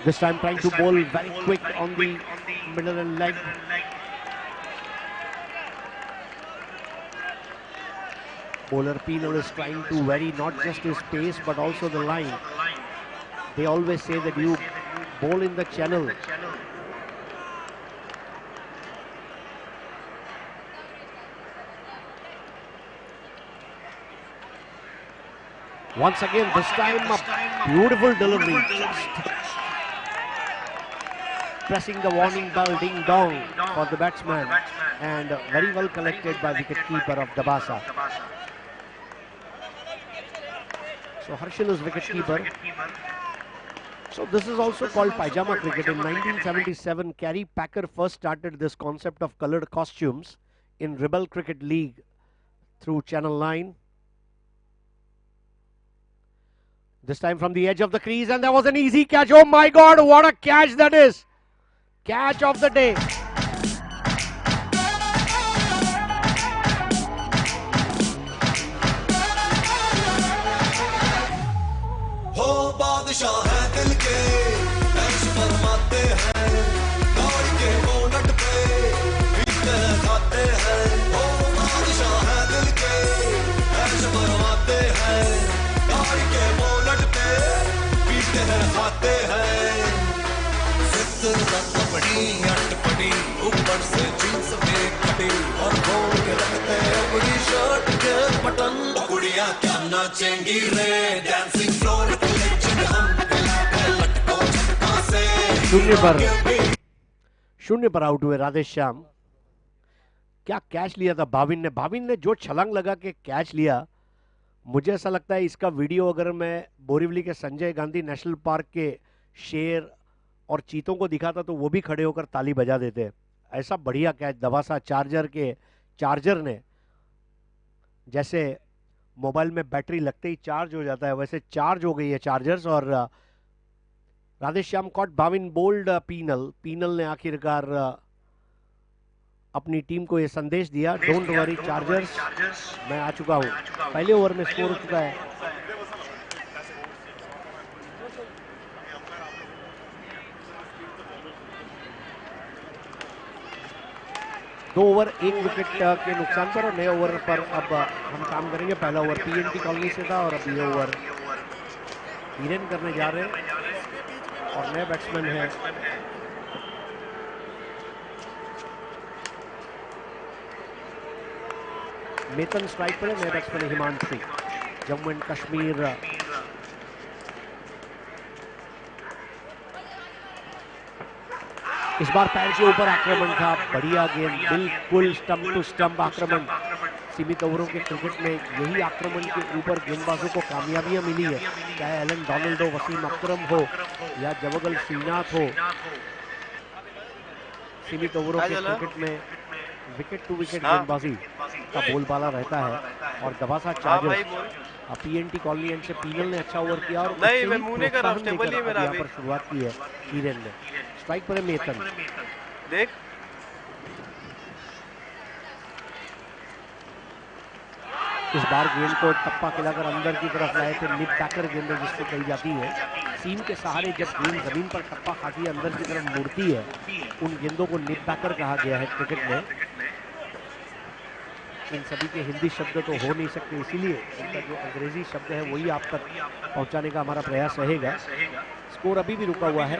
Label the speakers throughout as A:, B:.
A: This time trying to bowl very quick on the middle and leg. Bowler Peenal is trying to vary not just his pace but also the line. They always say that you bowl in the channel. Once again, this time a beautiful delivery. Just pressing the warning bell ding dong for the batsman, and very well collected by wicketkeeper of Dabasa. So Harshil is wicketkeeper. So this is also called pajama cricket. In 1977, Kerry Packer first started this concept of coloured costumes in Rebel Cricket League through Channel 9. This time from the edge of the crease, and there was an easy catch. Oh my God, what a catch that is! Catch of the day.
B: हो बादशाह है दिल के, ऐश फरमाते हैं, दौड़ के bonnet पे पीते खाते हैं। हो बादशाह है दिल के, ऐश फरमाते हैं, दौड़ के बोनट पे पीते हैं खाते हैं। कपड़ी अटपटी ऊपर से जींस में कटी और खोल के रखते अपनी शर्ट के बटन। कुड़ियां क्या नाचेंगी रे डांसिंग फ्लोर पे लेजेंड हम लटको झटका से।
A: शून्य पर आउट हुए राधेश्याम। क्या कैच लिया था भाविन ने जो छलांग लगा के कैच लिया। मुझे ऐसा लगता है इसका वीडियो अगर मैं बोरीवली के संजय गांधी नेशनल पार्क के शेर और चीतों को दिखाता तो वो भी खड़े होकर ताली बजा देते। ऐसा बढ़िया कैच दबासा चार्जर ने, जैसे मोबाइल में बैटरी लगते ही चार्ज हो जाता है वैसे चार्ज हो गई है चार्जर्स। और राधेश्याम कॉट भाविन बोल्ड पीनल ने आखिरकार अपनी टीम को ये संदेश दिया, डोंट वरी चार्जर्स, मैं आ चुका हूं। पहले ओवर में स्कोर हो चुका है 2 ओवर 1 विकेट के नुकसान पर, और नए ओवर पर अब हम काम करेंगे। पहला ओवर पीएनटी कॉलोनी से था और अब ये ओवर हीरेन करने जा रहे हैं और नए बैट्समैन है मेतन स्ट्राइक पर, नए बैट्समैन हिमांशु, जम्मू एंड कश्मीर। इस बार पैर के ऊपर आक्रमण था, बढ़िया गेंद, बिल्कुल स्टंप टू स्टंप आक्रमण। सीमित ओवरों के क्रिकेट में यही आक्रमण के ऊपर गेंदबाजों को कामयाबियां मिली है, चाहे एलन डोनाल्ड हो, वसीम अकरम हो या जवगल श्रीनाथ हो। सीमित ओवरों के क्रिकेट में विकेट टू विकेट गेंदबाजी का बोलबाला रहता है। और दबासा चार्जर्स पीएनटी कॉलोनी एंड से पीनल ने अच्छा ओवर किया और यहाँ पर शुरुआत की है हीरेन ने। स्ट्राइक पर है मेतन,
C: देख
A: इस बार गेंद को टप्पा खिलाकर अंदर की तरफ लाए थे। निप बैकर गेंद जिसको कही जाती है, सीम के सहारे जब गेंद जमीन पर टप्पा खाती है अंदर की तरफ मुड़ती है, उन गेंदों को निप बैकर कहा गया है क्रिकेट में। इन सभी के हिंदी शब्द तो हो नहीं सकते, इसीलिए इनका जो अंग्रेजी शब्द है वही आप तक पहुंचाने का हमारा प्रयास रहेगा। स्कोर अभी भी रुका हुआ है,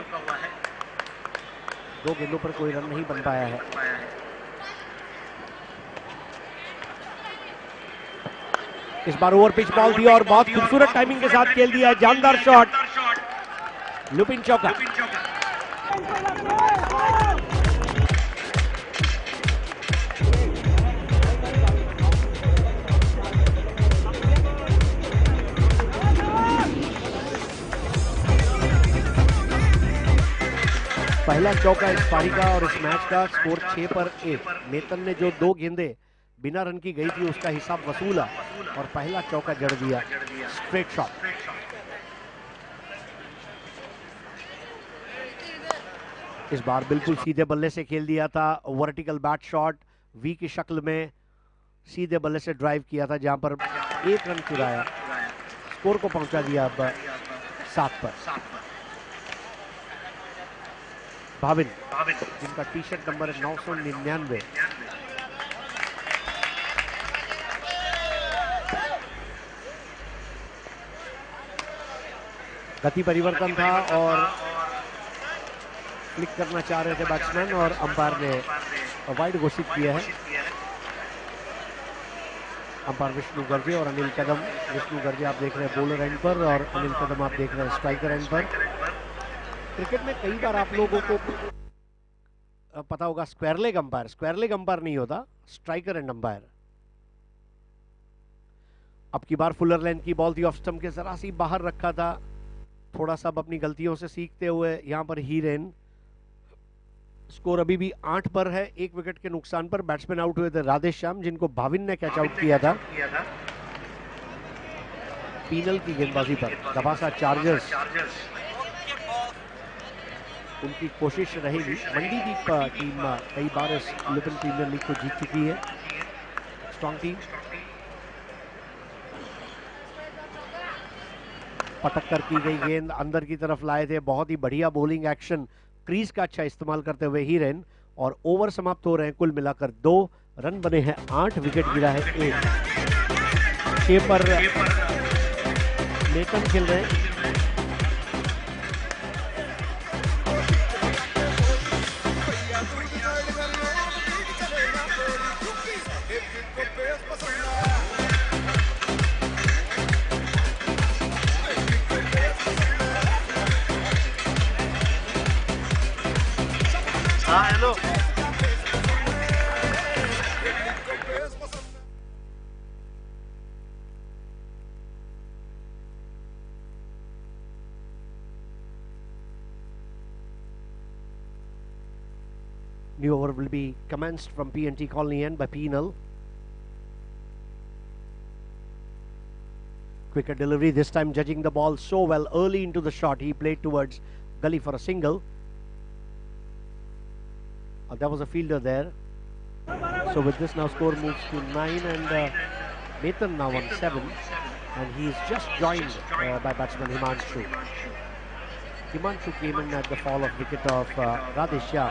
A: 2 गेंदों पर कोई रन नहीं बन पाया है। इस बार ओवर पिच बॉल दिया और बहुत खूबसूरत टाइमिंग के साथ खेल दिया, जानदार शॉट, लुपिन चौका। पहला चौका इस पारी का और इस मैच का। स्कोर 6 पर 1। मेतन ने जो 2 गेंदें बिना रन की गई थी उसका हिसाब वसूला और पहला चौका जड़ दिया, स्ट्रेट शॉट। इस बार बिल्कुल सीधे बल्ले से खेल दिया था, वर्टिकल बैट शॉट वी की शक्ल में सीधे बल्ले से ड्राइव किया था, जहां पर 1 रन चुराया, स्कोर को पहुंचा दिया अब 7 पर। भाविन, जिनका टी शर्ट नंबर है 999। गति परिवर्तन था और क्लिक करना चाह रहे थे बैट्समैन और अंपायर ने वाइड घोषित किया है। अंपायर विष्णु गर्जे और अनिल कदम। विष्णु गर्जे आप देख रहे हैं बॉलर एंड पर और अनिल कदम आप देख रहे हैं स्ट्राइकर एंड पर। क्रिकेट में कई बार आप लोगों को पता होगा स्क्वायर लेग अंपायर नहीं होता, स्ट्राइकर एंड अंपायर। अब की बार फुलर लेंथ की बॉल थी, ऑफ स्टंप के जरा सी बाहर रखा था। थोड़ा सा अपनी गलतियों से सीखते हुए यहां पर हीरेन। स्कोर अभी भी 8 पर है, 1 विकेट के नुकसान पर। बैट्समैन आउट हुए थे राधेश्याम, जिनको भाविन ने कैच आउट किया था पीनल की गेंदबाजी पर। दबासा चार्जर्स, उनकी कोशिश रहेगी। मंडीदीप टीम कई बार इस लुपिन प्रीमियर लीग को जीत चुकी है, स्ट्रॉन्ग टीम। पटक कर की गई गेंद अंदर की तरफ लाए थे। बहुत ही बढ़िया बॉलिंग एक्शन, क्रीज का अच्छा इस्तेमाल करते हुए हीरेन। और ओवर समाप्त हो रहे हैं, कुल मिलाकर 2 रन बने हैं, 8 विकेट गिरा है 1। 6 पर नेतन खेल रहे हैं।
C: Hello.
A: New over will be commenced from P&T Colony end by Peenal. Quicker delivery, this time judging the ball so well early into the shot. He played towards gully for a single. There was a fielder there. So with this now score moves to 9 and Nathan now on 7. And he is just joined by batsman Himanshu. Himanshu came in at the fall of wicket of Radheshyam.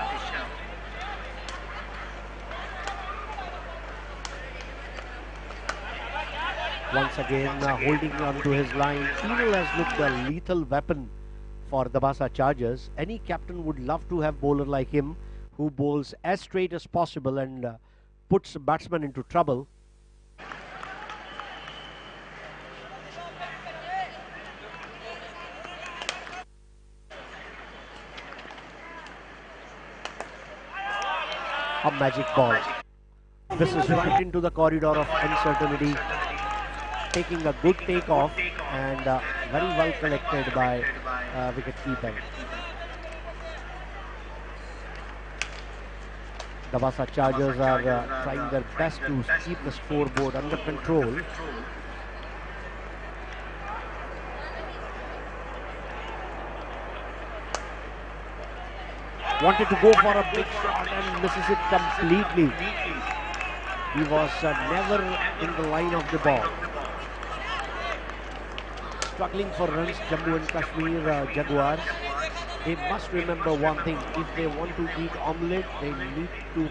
A: Once again holding on to his line. Peenal has looked a lethal weapon for the Dabasa Chargers. Any captain would love to have bowler like him who bowls as straight as possible and puts batsmen into trouble. A magic ball. This is right into the corridor of uncertainty. Taking a good takeoff and very well collected by wicket-keeper. Dabasa Chargers are trying their best to keep the scoreboard under control. Wanted to go for a big shot and misses it completely. He was never in the line of the ball. Struggling for runs, Jammu and Kashmir Jaguars. They must remember one thing: if they want to eat omelette, they need to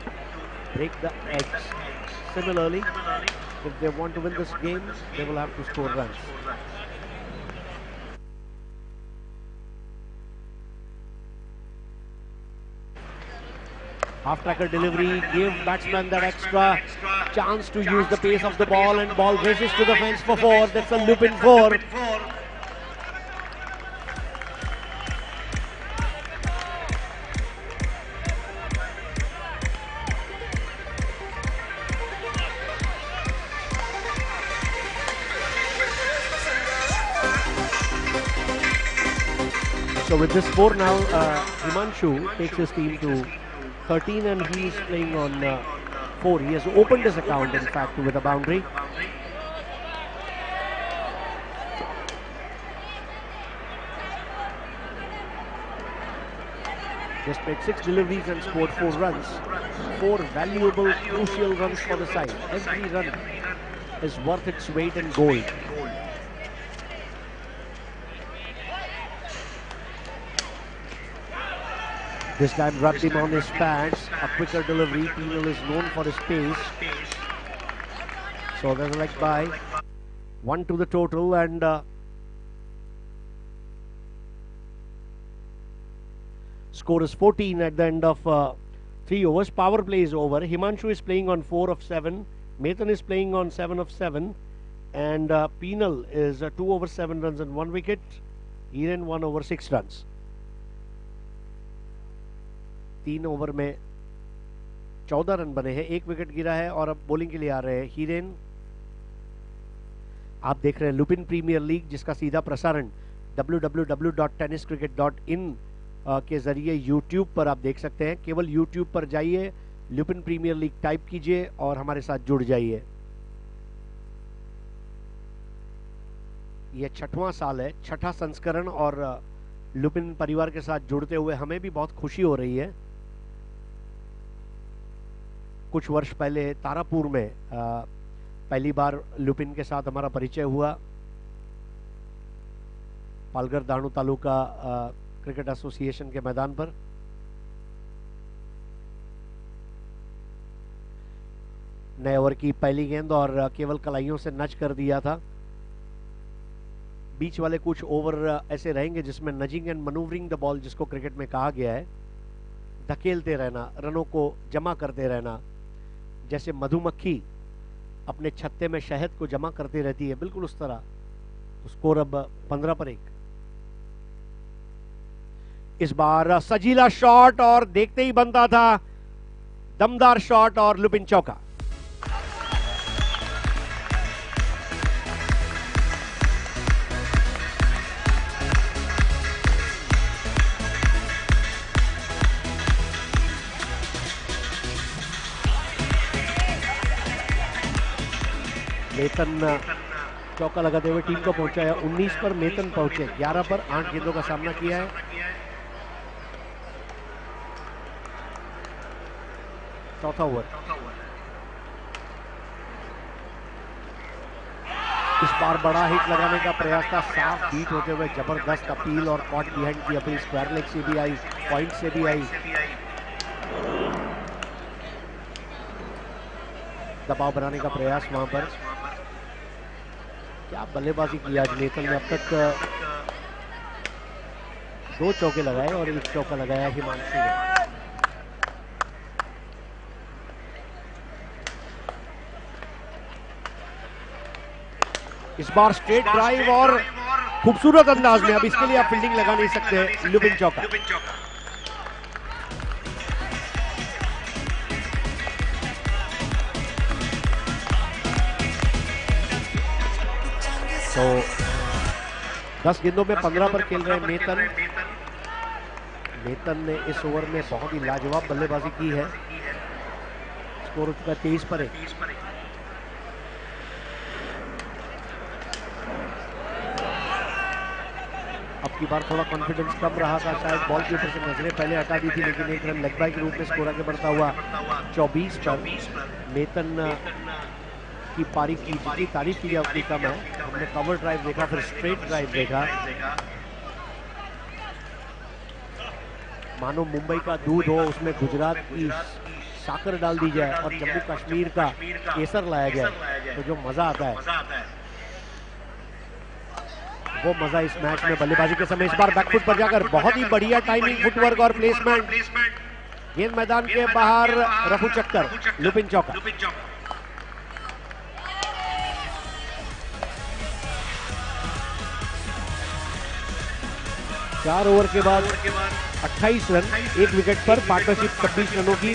A: break the eggs. Similarly, if they want to win this game, they will have to score runs. Half-tracker delivery gave batsman that extra chance to use the pace of the ball, and ball races to the fence for 4. That's a loop in 4. So with this 4 now, Himanshu takes his team to 13 and he is playing on 4. He has opened his account in fact with a boundary. Just made 6 deliveries and scored 4 runs. 4 valuable, crucial runs for the side. Every run is worth its weight in gold. This time rubbed him on his pads. A quicker delivery. Penal is known for his pace. So there's a leg by. 1 to the total, and score is 14 at the end of 3 overs. Power play is over. Himanshu is playing on 4 of 7. Methan is playing on 7 of 7. And Penal is 2 over 7 runs and 1 wicket. Hiren 1 over 6 runs. 3 over में 14 run बने हैं, 1 wicket गिरा है और अब bowling के लिए आ रहे हैं हिरेन। आप देख रहे हैं लुपिन प्रीमियर लीग, जिसका सीधा प्रसारण www.tenniscricket.in के जरिए यूट्यूब पर आप देख सकते हैं। केवल यूट्यूब पर जाइए, लुपिन प्रीमियर लीग टाइप कीजिए और हमारे साथ जुड़ जाइए। यह 6वां साल है, 6ठा संस्करण, और लुपिन परिवार के साथ जुड़ते हुए हमें भी बहुत खुशी हो रही है। कुछ वर्ष पहले तारापुर में पहली बार लुपिन के साथ हमारा परिचय हुआ। पालघर दाणू तालुका क्रिकेट एसोसिएशन के मैदान पर। नए ओवर की पहली गेंद और केवल कलाइयों से नच कर दिया था। बीच वाले कुछ ओवर ऐसे रहेंगे जिसमें nudging and manoeuvring the ball, जिसको क्रिकेट में कहा गया है, धकेलते रहना, रनों को जमा करते रहना। जैसे मधुमक्खी अपने छत्ते में शहद को जमा करती रहती है, बिल्कुल उस तरह। तो स्कोर अब 15 पर 1। इस बार सजीला शॉट और देखते ही बनता था, दमदार शॉट और लुपिन चौका। मेतन चौका लगाते हुए टीम को पहुंचाया। 19 पर मेतन पहुंचे, 11 पर 8 गेंदों का सामना किया है। चौथा ओवर। इस बार बड़ा हिट लगाने का प्रयास था, साफ बीट होते हुए जबरदस्त अपील और कॉट बिहाइंड की अपील स्क्वायर लेग से भी आई, पॉइंट से भी आई। दबाव बनाने का प्रयास वहां पर। क्या बल्लेबाजी की आज नेतन ने। अब तक 2 चौके लगाए और 1 चौका लगाया हिमांशु ने। इस बार स्ट्रेट ड्राइव और खूबसूरत अंदाज में। अब इसके लिए आप फील्डिंग लगा नहीं सकते। लुपिन चौका। तो 10 गेंदों में 15 पर खेल रहे मेतन। मेतन ने इस ओवर में बहुत ही लाजवाब बल्लेबाजी की है। स्कोर हो चुका 23 पर 1। अब की बार थोड़ा कॉन्फिडेंस कम रहा था, शायद बॉल के ऊपर से नजरें पहले हटा दी थी, लेकिन 1 रन लेग बाय के रूप में स्कोर आगे बढ़ता हुआ 24 पर। मेतन की पारी की जितनी तारीफ की जाए उतनी कम है। हमने कवर ड्राइव देखा, फिर स्ट्रेट ड्राइव देखा। मानो मुंबई का दूध हो, उसमें गुजरात की साकर डाल दी जाए और जम्मू कश्मीर का केसर लाया जाए, तो जो मजा आता है वो मजा इस मैच में बल्लेबाजी के समय। इस बार बैकफुट पर जाकर बहुत ही बढ़िया टाइमिंग, फुटवर्क और प्लेसमेंट। गेंद मैदान के बाहर, रफू चक्कर, लुपिन चौका। 4 ओवर के बाद 28 रन, 1 विकेट पर, पार्टनरशिप 26 रनों की।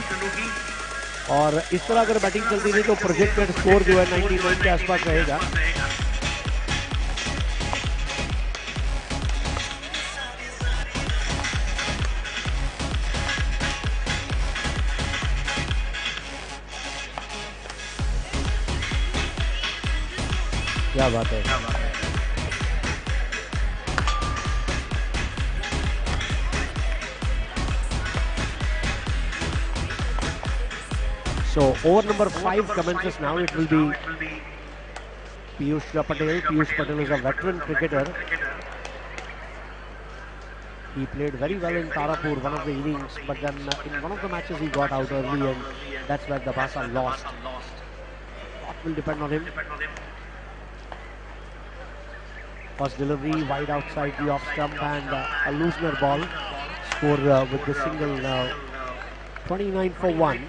A: और इस तरह अगर बैटिंग चलती रही तो प्रोजेक्टेड स्कोर जो है 99 के आसपास रहेगा। क्या बात है। So over number 5 commences now. It will be Piyush Patel. Piyush Patel is a veteran cricketer. He played very well in Tarapur, one of the innings, but then in one of the matches he got out early, and that's where Dabasa lost. Lot will depend on him. First delivery wide outside the off stump, and a loosener ball. Score with the single now. 29 for 1.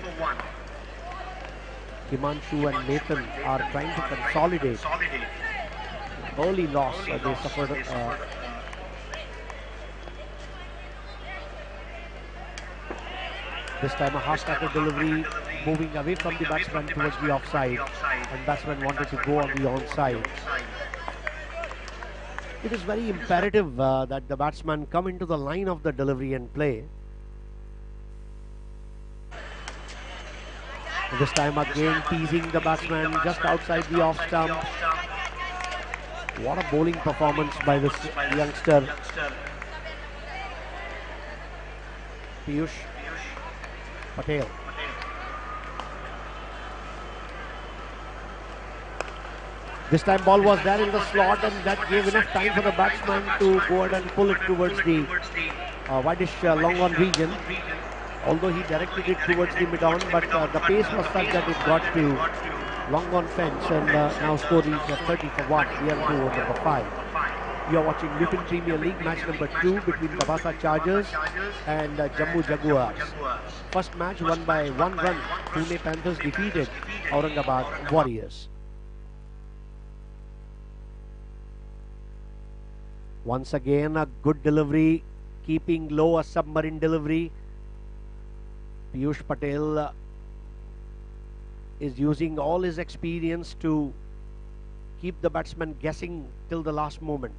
A: Himanshu and Nathan are trying to consolidate. Early loss they suffered. This time a half-stacker delivery, moving away from the batsman towards the offside, and batsman wanted to go on the onside. It is very imperative that the batsman come into the line of the delivery and play. This time again teasing the batsman just outside the off stump. What a bowling performance by this youngster. Piyush Patel. This time ball was there in the slot, and that gave enough time for the batsman to go ahead and pull it towards the whitish long on region. Although he directed it towards the mid-on, but the pace was such that it got to long on fence, and now score is 30 for 1. We are into over number 5. You are watching Lupin Premier League match number 2 between Dabasa Chargers and Jammu Jaguars. First match won by 1 run. Pune Panthers defeated Aurangabad Warriors. Once again a good delivery, keeping low, a submarine delivery. Piyush Patel is using all his experience to keep the batsman guessing till the last moment.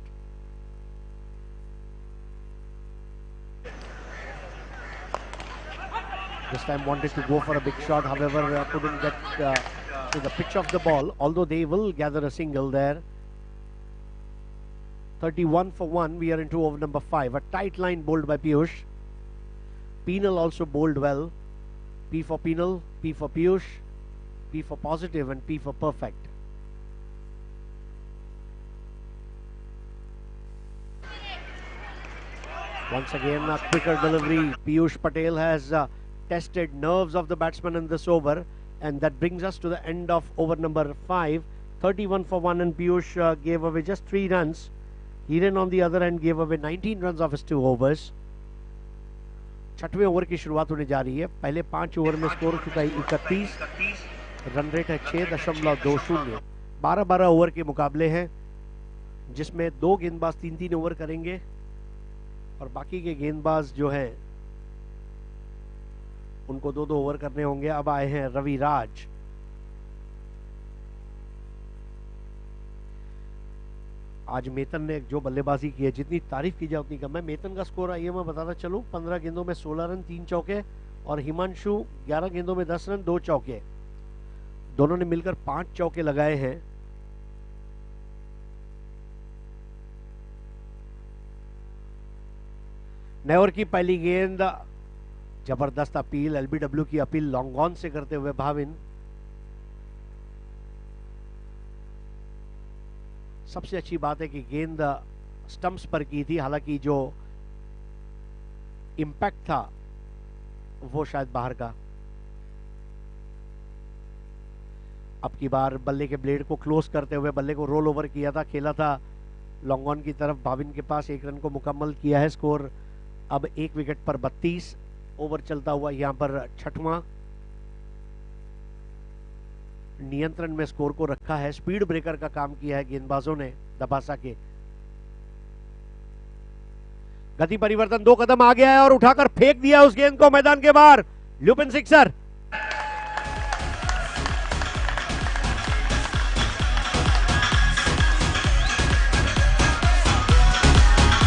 A: This time wanted to go for a big shot, however couldn't get to the pitch of the ball, although they will gather a single there. 31 for 1. We are into over number 5. A tight line bowled by Piyush. Penal also bowled well. P for penal, P for Piyush, P for positive, and P for perfect. Once again a quicker delivery. Piyush Patel has tested nerves of the batsman in this over, and that brings us to the end of over number 5. 31 for 1, and Piyush gave away just 3 runs. Hiren on the other end gave away 19 runs of his 2 overs. छठवें over की शुरुआत होने जा रही है. पहले 5 over में score हो चुका है 31. रन रेट है 6.20. 12-12 ओवर के मुकाबले हैं, जिसमें 2 गेंदबाज 3-3 ओवर करेंगे, और बाकी के गेंदबाज जो हैं उनको 2-2 ओवर करने होंगे. अब आए हैं रवि राज. आज मेतन ने जो बल्लेबाजी की है, जितनी तारीफ की जाए उतनी कम है. मेतन का स्कोर आइए मैं बताता चलूं. 15 गेंदों में 16 रन 3 चौके, और हिमांशु 11 गेंदों में 10 रन 2 चौके. दोनों ने मिलकर 5 चौके लगाए हैं. नए ओवर की पहली गेंद, जबरदस्त अपील, एलबीडब्ल्यू की अपील लॉन्ग ऑन से करते हुए भाविन. सबसे अच्छी बात है कि गेंद स्टंप्स पर की थी, हालांकि जो इंपैक्ट था वो शायद बाहर का. अब की बार बल्ले के ब्लेड को क्लोज करते हुए बल्ले को रोल ओवर किया था, खेला था लॉन्ग ऑन की तरफ. भाविन के पास 1 रन को मुकम्मल किया है. स्कोर अब 1 विकेट पर 32. ओवर चलता हुआ यहां पर 6वां. नियंत्रण में स्कोर को रखा है. स्पीड ब्रेकर का काम किया है गेंदबाजों ने दबासा के. गति परिवर्तन 2 कदम आ गया है और उठाकर फेंक दिया उस गेंद को मैदान के बाहर. Lupin sixer.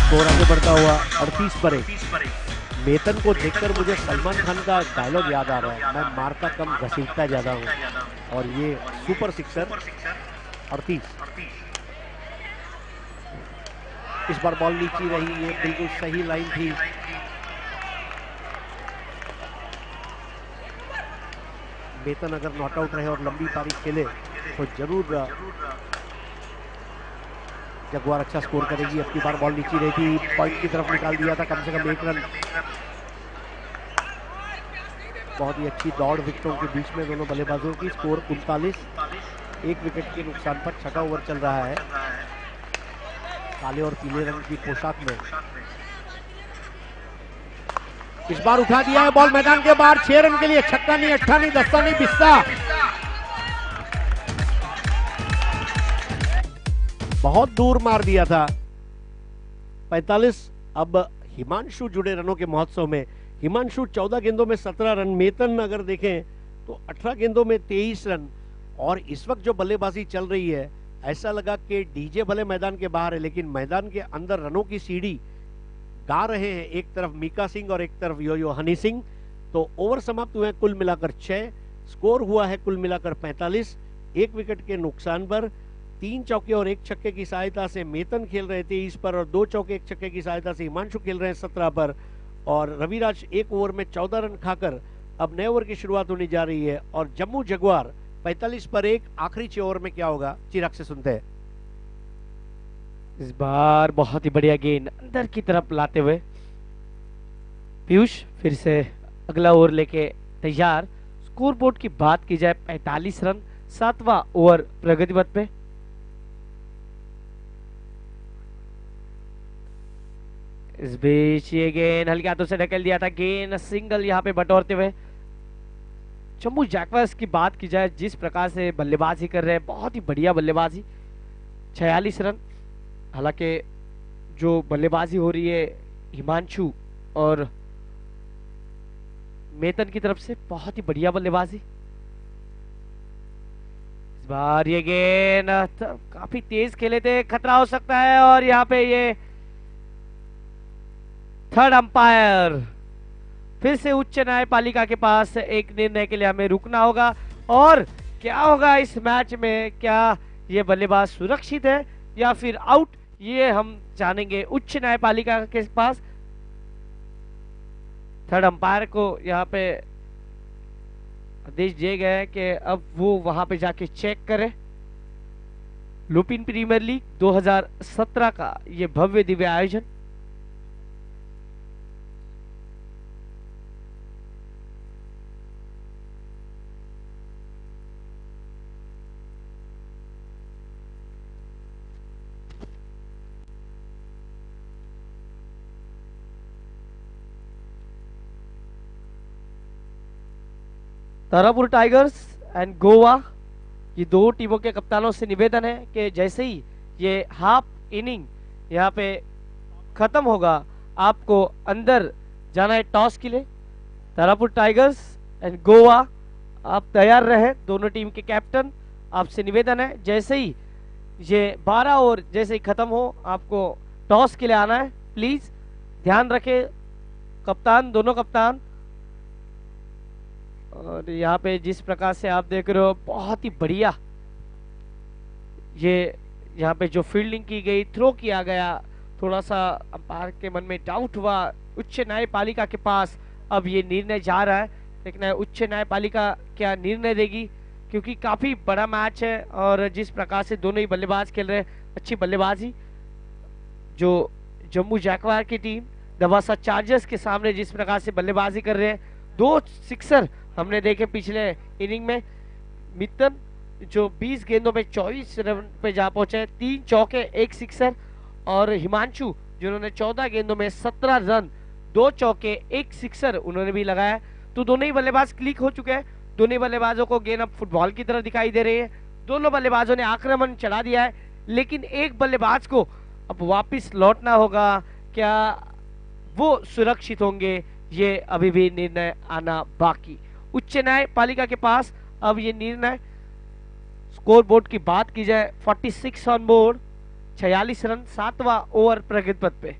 A: स्कोर आगे बढ़ता हुआ 38 पर 1. मेतन को देखकर मुझे सलमान खान का डायलॉग याद आ रहा है, मैं मारता कम घसीटता ज्यादा हूं. और ये सुपर सिक्सर 38. इस बार बॉल नीची रही, ये बिल्कुल सही लाइन थी. मेतन अगर नॉट आउट रहे और लंबी पारी खेले तो जरूर जगुआर अच्छा स्कोर करेगी। अब की बार बॉल नीचे रही थी, पॉइंट की तरफ निकाल दिया था, कम से कम 1 रन। बहुत ही अच्छी दौड़ विकेटों के बीच में दोनों बल्लेबाजों की। स्कोर 39, 1 विकेट के नुकसान पर छठा ओवर चल रहा है। काले और पीले रंग की पोशाक में इस बार उठा दिया है बॉल मैदान के बाहर। 6 रन के लिए। छक्का नहीं, अट्ठा नहीं, दस्ता नहीं, बिस्ता। बहुत दूर मार दिया था। 45। अब हिमांशु जुड़े रनों के महोत्सव में। हिमांशु 14 गेंदों में 17 रन। मेतन अगर देखें तो 18 गेंदों में 23 रन। और इस वक्त जो बल्लेबाजी चल रही है, ऐसा लगा कि डीजे भले मैदान के बाहर है, लेकिन मैदान के अंदर रनों की सीढ़ी गा रहे हैं। एक तरफ मीका सिंह और एक तरफ यो हनी सिंह। तो ओवर समाप्त हुए कुल मिलाकर 6। स्कोर हुआ है कुल मिलाकर 45, 1 विकेट के नुकसान पर। 3 चौके और 1 छक्के की सहायता से मेतन खेल रहे थे इस पर, और 2 चौके 1 छक्के की सहायता से हिमांशु खेल रहे हैं 17 पर। और रविराज 1 ओवर में 14 रन खाकर अब नए ओवर की शुरुआत होने जा रही है। और जम्मू जगुआर 45 पर 1। आखिरी 6 ओवर में क्या होगा, चिराग से सुनते हैं।
C: इस बार बहुत ही बढ़िया गेंद अंदर की तरफ लाते हुए पीयूष फिर से अगला ओवर लेके तैयार। स्कोर बोर्ड की बात की जाए 45 रन, 7वां ओवर प्रगति पथ पे। इस बीच ये गेंद हल्के हाथों से ढकेल दिया था। गेंद सिंगल यहाँ पे बटोरते हुए। जम्मू जैकवर्स की बात की जाए, जिस प्रकार से बल्लेबाजी कर रहे हैं, बहुत ही बढ़िया बल्लेबाजी। 46 रन। हालांकि जो बल्लेबाजी हो रही है हिमांशु और मेतन की तरफ से, बहुत ही बढ़िया बल्लेबाजी। इस बार ये गेंद काफी तेज खेले थे, खतरा हो सकता है। और यहाँ पे ये थर्ड अंपायर फिर से उच्च न्यायपालिका के पास एक निर्णय के लिए हमें रुकना होगा। और क्या होगा इस मैच में, क्या ये बल्लेबाज सुरक्षित है या फिर आउट, ये हम जानेंगे उच्च न्यायपालिका के पास। थर्ड अंपायर को यहाँ पे आदेश दिए गए हैं कि अब वो वहां पे जाके चेक करे। लुपिन प्रीमियर लीग 2017 का ये भव्य दिव्य आयोजन। तारापुर टाइगर्स एंड गोवा, ये दो टीमों के कप्तानों से निवेदन है कि जैसे ही ये हाफ इनिंग यहाँ पे खत्म होगा, आपको अंदर जाना है टॉस के लिए। तारापुर टाइगर्स एंड गोवा, आप तैयार रहे। दोनों टीम के कैप्टन, आपसे निवेदन है जैसे ही ये 12 ओवर जैसे ही खत्म हो, आपको टॉस के लिए आना है। प्लीज ध्यान रखें कप्तान, दोनों कप्तान। और यहाँ पे जिस प्रकार से आप देख रहे हो, बहुत ही बढ़िया ये यहाँ पे जो फील्डिंग की गई, थ्रो किया गया, थोड़ा सा अंपायर के मन में डाउट हुआ। उच्च न्यायपालिका के पास अब ये निर्णय जा रहा है। देखना है उच्च न्यायपालिका क्या निर्णय देगी, क्योंकि काफी बड़ा मैच है। और जिस प्रकार से दोनों ही बल्लेबाज खेल रहे हैं, अच्छी बल्लेबाजी जो जम्मू जैकवार की टीम दवासा चार्जर्स के सामने जिस प्रकार से बल्लेबाजी कर रहे हैं। 2 सिक्सर हमने देखे पिछले इनिंग में। मित्तन जो 20 गेंदों में 24 रन पे जा पहुंचे, 3 चौके 1 सिक्सर। और हिमांशु जिन्होंने 14 गेंदों में 17 रन, 2 चौके 1 सिक्सर उन्होंने भी लगाया। तो दोनों ही बल्लेबाज क्लिक हो चुके हैं। दोनों ही बल्लेबाजों को गेंद अब फुटबॉल की तरह दिखाई दे रही है। दोनों बल्लेबाजों ने आक्रमण चढ़ा दिया है, लेकिन एक बल्लेबाज को अब वापिस लौटना होगा। क्या वो सुरक्षित होंगे, ये अभी भी निर्णय आना बाकी। उच्च न्यायपालिका के पास अब ये निर्णय। स्कोर बोर्ड की बात की जाए 46 ऑन बोर्ड, 46 रन, 7वां ओवर प्रगति पथ पे।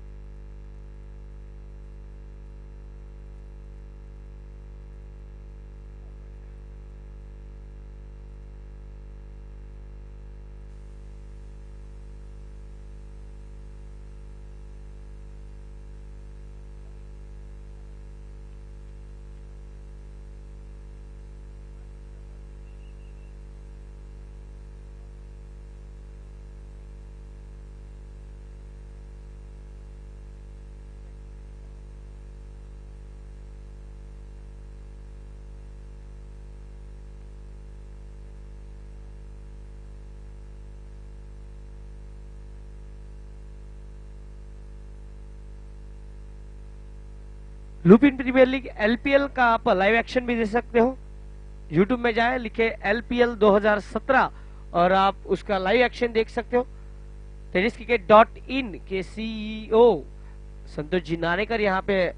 C: लुपिन प्रीमियर लीग एलपीएल का आप लाइव एक्शन भी दे सकते हो। यूट्यूब में जाए, लिखे एलपीएल 2017 और आप उसका लाइव एक्शन देख सकते हो। टेनिस क्रिकेट .in के सीईओ संतोष जी नानेकर यहाँ पे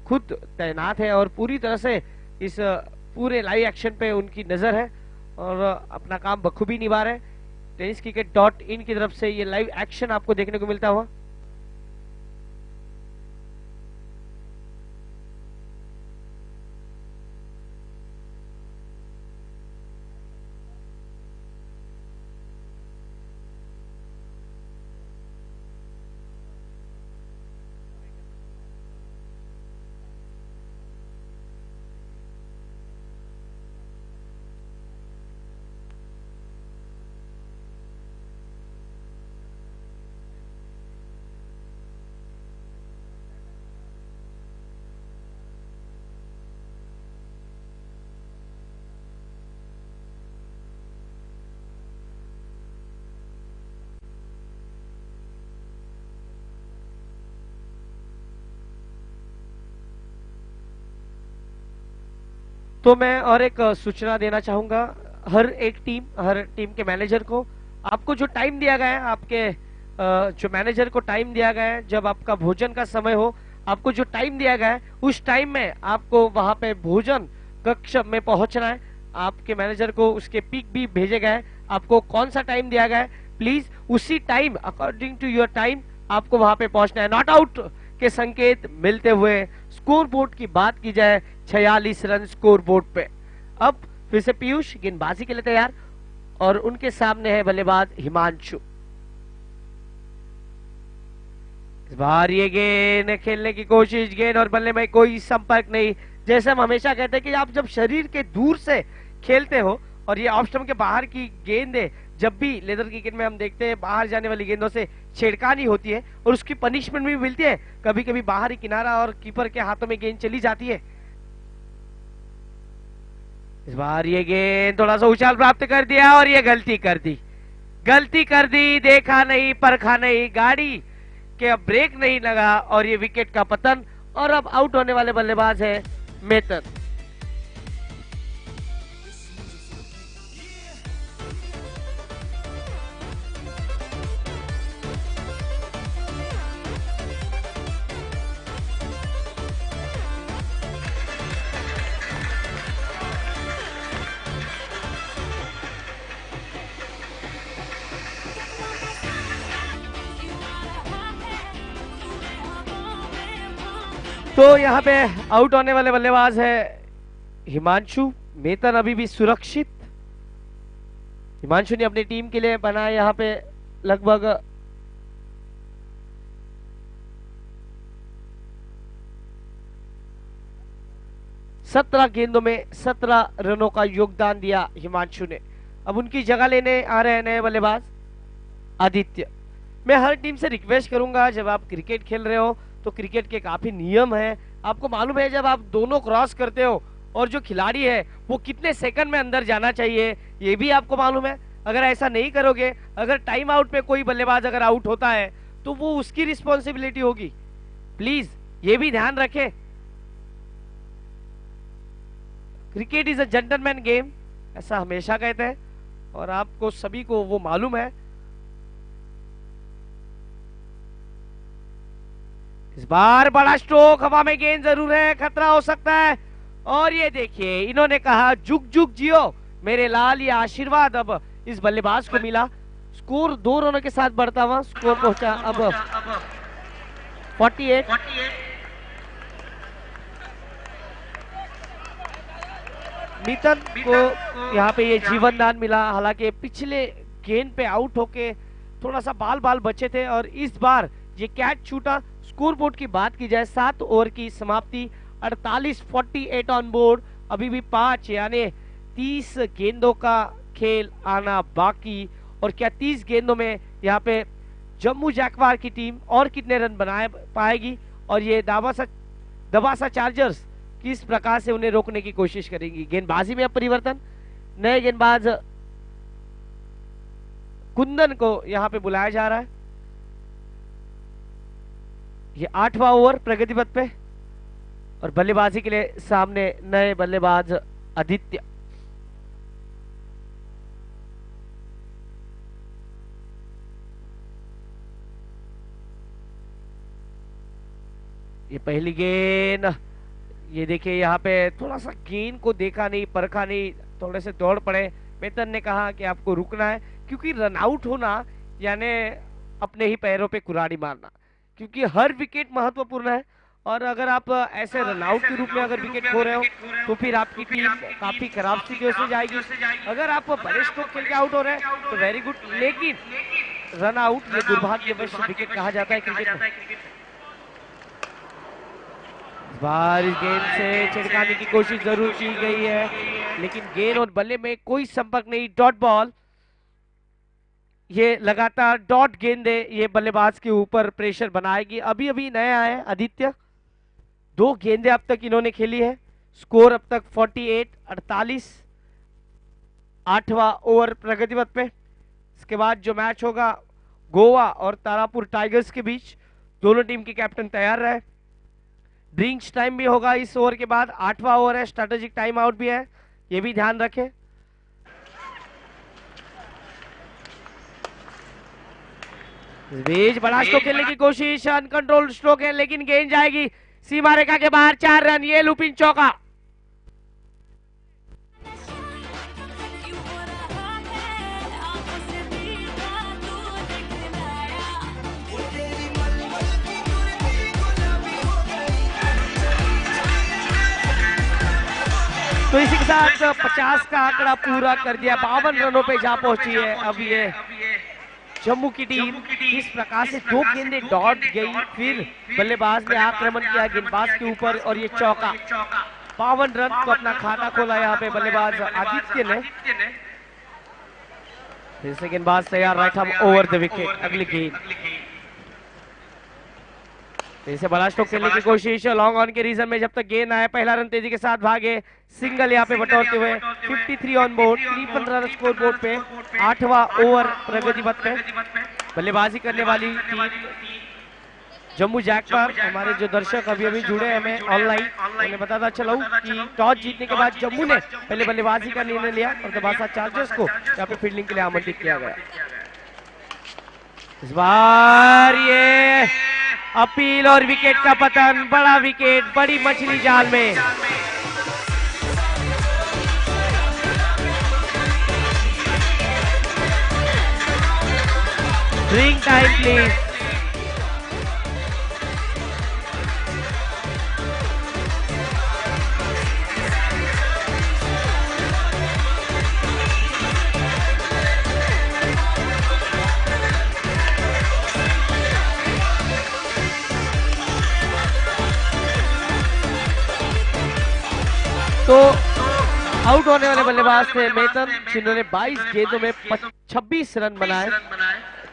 C: खुद तैनात है और पूरी तरह से इस पूरे लाइव एक्शन पे उनकी नजर है और अपना काम बखूबी निभा रहे हैं। टेनिस क्रिकेट .in की तरफ से ये लाइव एक्शन आपको देखने को मिलता हुआ। तो मैं और एक सूचना देना चाहूंगा हर टीम के मैनेजर को। आपको जो टाइम दिया गया है, आपके जो मैनेजर को टाइम दिया गया है, जब आपका भोजन का समय हो, आपको जो टाइम दिया गया है उस टाइम में आपको वहां पे भोजन कक्ष में पहुंचना है। आपके मैनेजर को उसके पिक भी भेजे गए हैं, आपको कौन सा टाइम दिया गया है, प्लीज उसी time according to your time आपको वहां पे पहुंचना है। नॉट आउट के संकेत मिलते हुए स्कोर बोर्ड की बात की जाए 46 रन स्कोर बोर्ड पे। अब फिर से पीयूष गेंदबाजी के लिए तैयार और उनके सामने है बल्लेबाज हिमांशु। इस बार ये गेंद खेलने की कोशिश, गेंद और बल्ले में कोई संपर्क नहीं। जैसे हम हमेशा कहते हैं कि आप जब शरीर के दूर से खेलते हो और ये ऑफ स्टंप के बाहर की गेंद है, जब भी लेदर क्रिकेट में हम देखते हैं बाहर जाने वाली गेंदों से छेड़खानी होती है और उसकी पनिशमेंट भी मिलती है। कभी कभी बाहरी किनारा और कीपर के हाथों में गेंद चली जाती है। इस बार ये गेंद थोड़ा सा उछाल प्राप्त कर दिया और ये गलती कर दी, देखा नहीं, परखा नहीं, गाड़ी के अब ब्रेक नहीं लगा और ये विकेट का पतन। और अब आउट होने वाले बल्लेबाज है मेतन। तो यहाँ पे आउट होने वाले बल्लेबाज है हिमांशु। मेतन अभी भी सुरक्षित। हिमांशु ने अपनी टीम के लिए बनाया यहाँ पे लगभग 17 गेंदों में 17 रनों का योगदान दिया हिमांशु ने। अब उनकी जगह लेने आ रहे हैं नए बल्लेबाज आदित्य। मैं हर टीम से रिक्वेस्ट करूंगा, जब आप क्रिकेट खेल रहे हो तो क्रिकेट के काफी नियम है। आपको मालूम है जब आप दोनों क्रॉस करते हो और जो खिलाड़ी है वो कितने सेकंड में अंदर जाना चाहिए, ये भी आपको मालूम है। अगर ऐसा नहीं करोगे, अगर टाइम आउट में कोई बल्लेबाज अगर आउट होता है तो वो उसकी रिस्पॉन्सिबिलिटी होगी। प्लीज ये भी ध्यान रखें। Cricket is a gentleman game, ऐसा हमेशा कहते हैं और आपको सभी को वो मालूम है। इस बार बड़ा स्ट्रोक, हवा में गेंद जरूर है, खतरा हो सकता है। और ये देखिए इन्होंने कहा जुग जुग जियो मेरे लाल, ये आशीर्वाद अब इस बल्लेबाज को मिला। स्कोर 2 रनों के साथ बढ़ता हुआ स्कोर पहुंचा अब 48। मितन को यहाँ पे ये जीवन दान मिला। हालांकि पिछले गेंद पे आउट होके थोड़ा सा बाल बचे थे और इस बार ये कैच छूटा। स्कोर बोर्ड की बात की जाए 7 ओवर की समाप्ति 48 ऑन बोर्ड, अभी भी 5 यानी 30 गेंदों का खेल आना बाकी। और क्या 30 गेंदों में यहाँ पे जम्मू जैक्वार की टीम और कितने रन बना पाएगी और ये दबासा चार्जर्स किस प्रकार से उन्हें रोकने की कोशिश करेंगी। गेंदबाजी में अब परिवर्तन, नए गेंदबाज कुंदन को यहाँ पे बुलाया जा रहा है। ये 8वां ओवर प्रगति पथ पे। और बल्लेबाजी के लिए सामने नए बल्लेबाज आदित्य। ये पहली गेंद, ये देखिए यहाँ पे थोड़ा सा गेंद को देखा नहीं, परखा नहीं, थोड़े से दौड़ पड़े। मेतन ने कहा कि आपको रुकना है, क्योंकि रन आउट होना यानी अपने ही पैरों पे कुल्हाड़ी मारना, क्योंकि हर विकेट महत्वपूर्ण है। और अगर आप ऐसे रन आउट के रूप में अगर विकेट खो रहे हो तो फिर आपकी टीम काफी खराब स्थितियों से जाएगी। अगर आप बड़े स्ट्रोक खेल के आउट हो रहे हैं तो वेरी गुड, लेकिन रन आउट ये दुर्भाग्यवश विकेट कहा जाता है क्रिकेट में। बार इस गेंद से छिड़काने की कोशिश जरूर की गई है, लेकिन गेंद और बल्ले में कोई संपर्क नहीं। डॉट बॉल, ये लगातार डॉट गेंदे ये बल्लेबाज के ऊपर प्रेशर बनाएगी। अभी अभी नया है आदित्य, 2 गेंदें अब तक इन्होंने खेली है। स्कोर अब तक 48-48, 8वां ओवर प्रगतिपथ पे। इसके बाद जो मैच होगा गोवा और तारापुर टाइगर्स के बीच, दोनों टीम के कैप्टन तैयार रहे। ड्रिंक्स टाइम भी होगा इस ओवर के बाद, 8वां ओवर है, स्ट्रेटेजिक टाइम आउट भी है, ये भी ध्यान रखें। इस बीच बड़ा स्ट्रोक खेलने की कोशिश, अनकंट्रोल स्ट्रोक है लेकिन गेंद जाएगी सीमा रेखा के बाहर। 4 रन, ये लुपिन चौका। तो इसी के साथ 50 का आंकड़ा पूरा कर दिया, 52 रनों पे जा पहुंची है अब ये जम्मू की टीम। इस प्रकार से 2 गेंदें डॉट गई, फिर बल्लेबाज ने आक्रमण किया गेंदबाज के ऊपर और ये चौका। 52 रन को अपना खाता खोला यहाँ पे बल्लेबाज आदित्य ने। फिर से गेंदबाज तैयार, राइट हम ओवर द विकेट, अगली गेंद। फिर से बड़ा स्ट्रोक खेलने की कोशिश, लॉन्ग ऑन के रीजन में जब तक गेंद आए पहला रन तेजी के साथ भागे, सिंगल यहाँ पे बटोरते हुए 53 on board, 53 run score board पे। 8वां ओवर प्रगतिपथ पे। बल्लेबाजी करने वाली टीम जम्मू जैकवार। हमारे जो दर्शक अभी अभी जुड़े हैं हमें ऑनलाइन, उन्हें बताता चला कि टॉस जीतने के बाद जम्मू ने पहले बल्लेबाजी का निर्णय लिया और दबासा चार्जर्स को यहाँ पे फील्डिंग के लिए आमंत्रित किया गया। इस बार ये अपील और विकेट का पतन, बड़ा विकेट, बड़ी मछली जाल में। Drink time please. तो आउट होने वाले बल्लेबाज थे मेतन, जिन्होंने 22 गेंदों में 26 रन बनाए,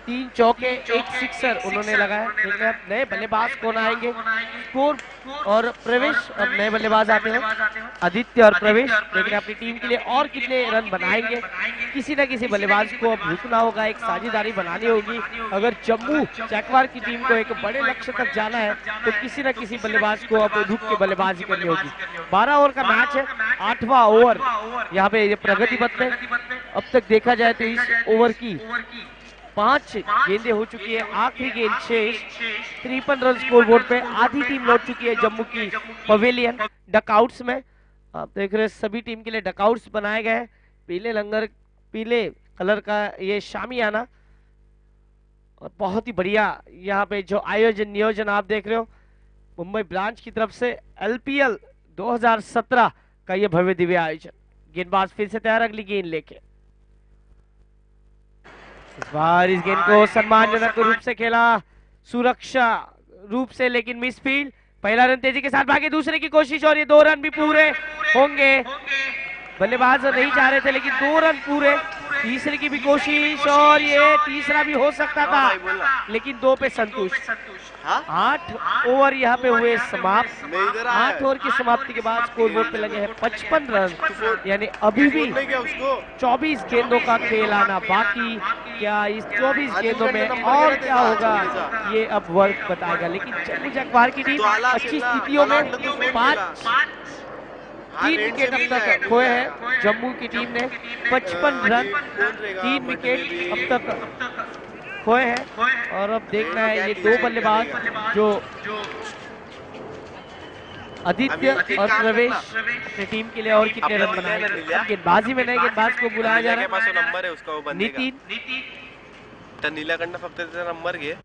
C: 3 चौके 1 सिक्सर उन्होंने लगाया। देखते हैं अब नए बल्लेबाज कौन आएंगे। स्कोर और प्रवेश, अब नए बल्लेबाज आते हैं आदित्य और प्रवेश। लेकिन अपनी टीम के लिए और कितने रन बनाएंगे, किसी न किसी बल्लेबाज को अब रुकना होगा, एक साझेदारी बनानी होगी। अगर जम्मू जैकवार की टीम को एक बड़े लक्ष्य तक जाना है तो किसी न किसी बल्लेबाज को अब रुक के बल्लेबाजी करनी होगी। 12 ओवर का मैच है, 8वां ओवर यहाँ पे प्रगतिपथ में। अब तक देखा जाए तो इस ओवर की 5 गेंदें हो चुकी है, आखिरी गेंद शेष। 53 रन स्कोर बोर्ड पे। आधी टीम लौट चुकी है जम्मू की पवेलियन डकआउट्स में। आप देख रहे हैं सभी टीम के लिए डकआउट्स बनाए गए, पीले लंगर, पीले कलर का ये शामियाना, और बहुत ही बढ़िया यहाँ पे जो आयोजन नियोजन आप देख रहे हो मुंबई ब्रांच की तरफ से LPL 2017 का ये भव्य दिव्य आयोजन। गेंदबाज फिर से तैयार, अगली गेंद लेके। इस बार इस गेंद को सम्मानजनक रूप से खेला, सुरक्षा रूप से, लेकिन मिस फील्ड। पहला रन तेजी के साथ भागे, दूसरे की कोशिश और ये 2 रन भी पूरे होंगे। बल्लेबाज नहीं चाह रहे थे, लेकिन 2 रन पूरे। तीसरे की भी कोशिश और ये तीसरा भी हो सकता था, लेकिन 2 पे संतुष्ट। 8 ओवर यहाँ पे हुए समाप्त। 8 ओवर की समाप्ति के बाद स्कोर बोर्ड पे लगे हैं 55 रन, यानी अभी भी 24 गेंदों का खेल आना बाकी। क्या इस 24 गेंदों में और क्या होगा, ये अब वर्क बताएगा। लेकिन जम्मू जगवार की टीम अच्छी स्थितियों में 3 विकेट अब तक खोए हैं। जम्मू की टीम ने 55 रन 3 विकेट अब तक खोए हैं। और अब देखना है ये 2 बल्लेबाज जो आदित्य और प्रवेश ने टीम के लिए और कितने रन बनाए। गेंदबाजी में नए गेंदबाज को बुलाया जा रहा है,
D: नंबर है उसका, वो बंदे का
C: नितिन।
D: नीलाकंठ फक्त त्याचा नंबर घे।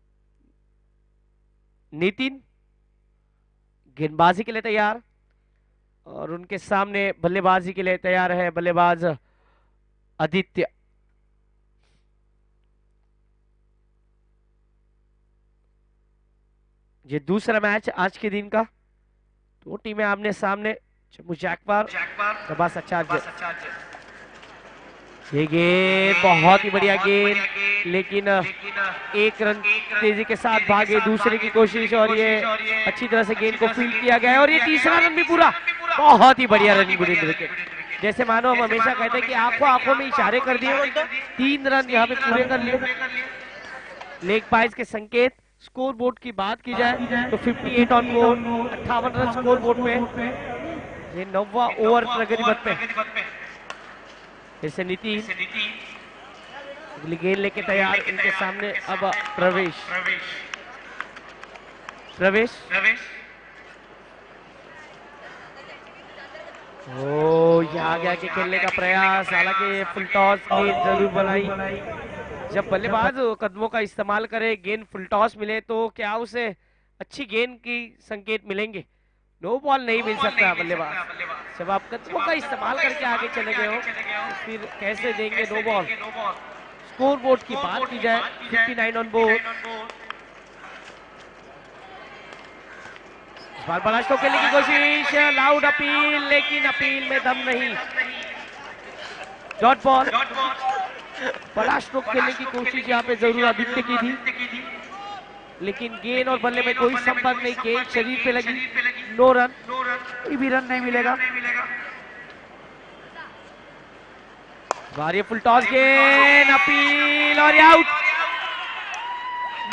C: नितिन गेंदबाजी के लिए तैयार और उनके सामने बल्लेबाजी के लिए तैयार है बल्लेबाज आदित्य। ये दूसरा मैच आज के दिन का। 2 टीमें आमने सामने, जम्मू जैगवार प्रभास आचार्य। ये गेंद बहुत ही बढ़िया गेंद, लेकिन 1 रन तेजी के साथ भागे। दूसरे की कोशिश और ये अच्छी तरह से गेंद को फील्ड किया गया और ये तीसरा रन भी पूरा। बहुत ही बढ़िया रनिंग विकेट। जैसे मानो हम हमेशा कहते हैं कि आंखों आंखों में इशारे कर दिए। 3 रन यहाँ पे पूरे कर लिए। लेग बाइज के संकेत। स्कोर बोर्ड की बात की जाए तो 58 on board, 58 run score board पे। ये 9वां ओवर प्रगति पथ पे। जैसे नीति गेंद लेके तैयार, इनके सामने अब प्रवेश। यहाँ आगे आके खेलने का प्रयास, हालांकि फुल टॉस गेंद जरूर बनाई। जब बल्लेबाज कदमों का इस्तेमाल करे, गेंद फुल टॉस मिले तो क्या उसे अच्छी गेंद की संकेत मिलेंगे। नो बॉल नहीं मिल सकता बल्लेबाज। जब आप कदमों का इस्तेमाल करके आगे चले गए हो तो फिर कैसे देंगे नो बॉल। स्कोर बोर्ड की बात की जाए 59 ऑन बोर्ड। इस बार बड़ा स्ट्रोक खेलने की कोशिश, लाउड अपील, लेकिन अपील में दम नहीं। Dot ball. बड़ा स्ट्रोक खेलने की कोशिश यहाँ पे जरूर आदित्य की थी, लेकिन गेंद और बल्ले में कोई संपर्क नहीं। गेंद शरीर पे लगी, नो रन, कोई भी रन नहीं मिलेगा। फुल टॉस गेंद, अपील और आउट।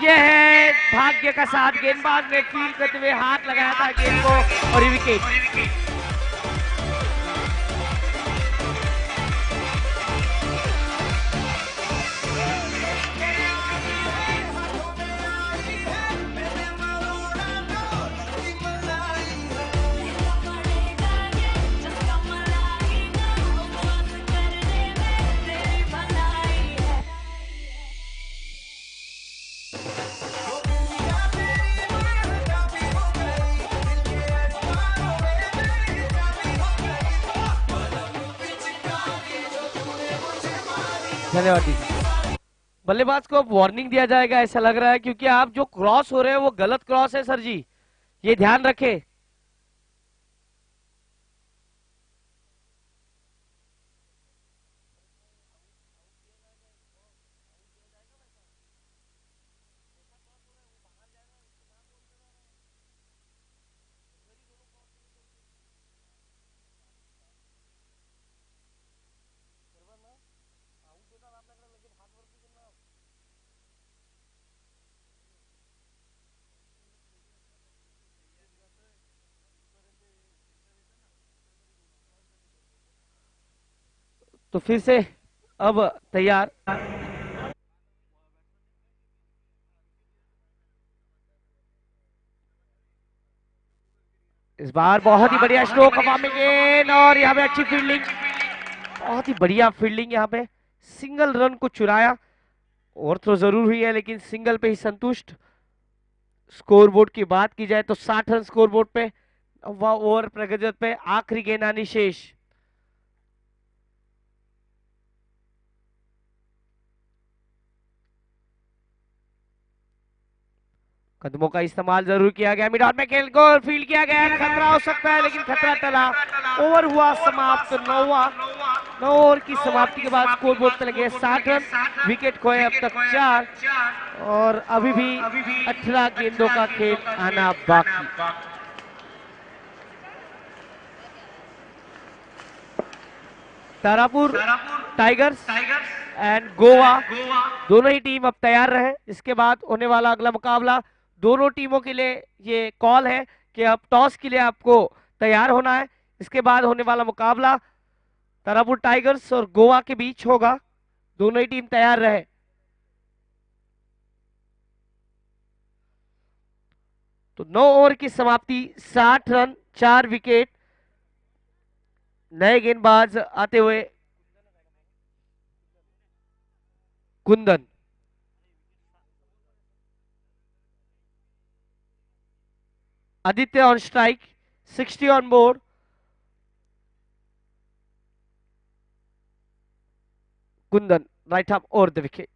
C: यह है भाग्य का साथ। गेंदबाज ने फील्ड करते हुए हाथ लगाया था गेंद को और विकेट। धन्यवाद दीजिए। बल्लेबाज को अब वार्निंग दिया जाएगा ऐसा लग रहा है, क्योंकि आप जो क्रॉस हो रहे हैं वो गलत क्रॉस है सर जी, ये ध्यान रखें। तो फिर से अब तैयार। इस बार बहुत ही बढ़िया स्ट्रोक हवा में गेंद और यहाँ पे अच्छी फील्डिंग, बहुत ही बढ़िया फील्डिंग। यहाँ पे सिंगल रन को चुराया। ओवर थ्रो जरूर हुई है लेकिन सिंगल पे ही संतुष्ट। स्कोर बोर्ड की बात की जाए तो 60 रन स्कोर बोर्ड पे, ओवर प्रगति पे, आखिरी गेंद आनी शेष। कदमों का इस्तेमाल जरूर किया गया। मिड ऑन में खेल को फील्ड किया गया, खतरा हो सकता है लेकिन खतरा टला। ओवर हुआ समाप्त 9वां। 9 ओवर की समाप्ति के बाद स्कोर बोर्ड पे लगे 60 रन, विकेट खोए अब तक 4 और अभी भी 18 गेंदों का खेल आना बाकी। तारापुर टाइगर्स एंड गोवा दोनों ही टीम अब तैयार रहे। इसके बाद होने वाला अगला मुकाबला दोनों टीमों के लिए ये कॉल है कि अब टॉस के लिए आपको तैयार होना है। इसके बाद होने वाला मुकाबला तारापुर टाइगर्स और गोवा के बीच होगा। दोनों ही टीम तैयार रहे। तो 9 ओवर की समाप्ति, 60 रन, 4 विकेट। नए गेंदबाज आते हुए Kundan. Aditya on strike, 60 on board. Kundan right arm over the wicket.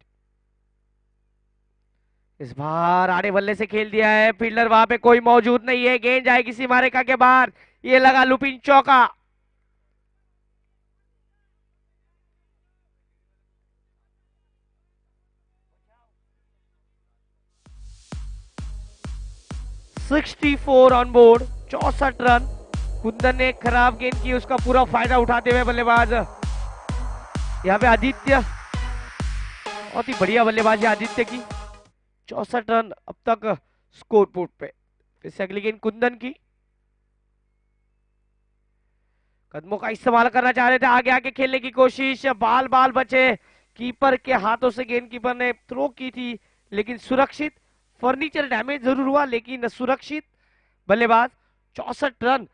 C: इस बार आड़े बल्ले से खेल दिया है, फील्डर वहां पे कोई मौजूद नहीं है, गेंद जाएगी सीमा रेखा के बाहर। ये लगा लुपिन चौका। (64 ऑन बोर्ड), 64 रन। कुंदन ने खराब गेंद की, उसका पूरा फायदा उठाते हुए बल्लेबाज यहाँ पे आदित्य, बहुत ही बढ़िया बल्लेबाजी आदित्य की। 64 रन अब तक स्कोर बोर्ड पे। फिर से अगली गेंद कुंदन की। कदमों का इस्तेमाल करना चाह रहे थे, आगे आके खेलने की कोशिश, बाल बाल बचे। कीपर के हाथों से गेंद कीपर ने थ्रो की थी, लेकिन सुरक्षित। फर्नीचर डैमेज जरूर हुआ लेकिन सुरक्षित बल्लेबाज। 64 रन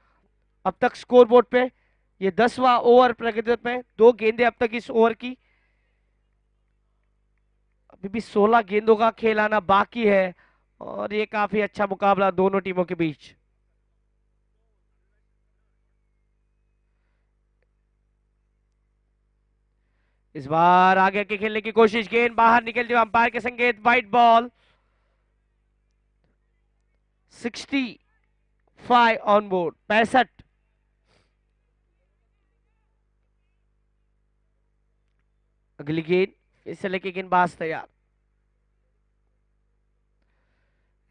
C: अब तक स्कोर बोर्ड पे। ये 10वां ओवर प्रगति में, 2 गेंदें अब तक इस ओवर की। अभी भी 16 गेंदों का खेल आना बाकी है और ये काफी अच्छा मुकाबला दोनों टीमों के बीच। इस बार आगे के खेलने की कोशिश, गेंद बाहर निकलती हुई, अंपायर के संकेत, वाइट बॉल। 65 on board, 65। अगली गेंद फिर से लेके गेंदबाज तैयार।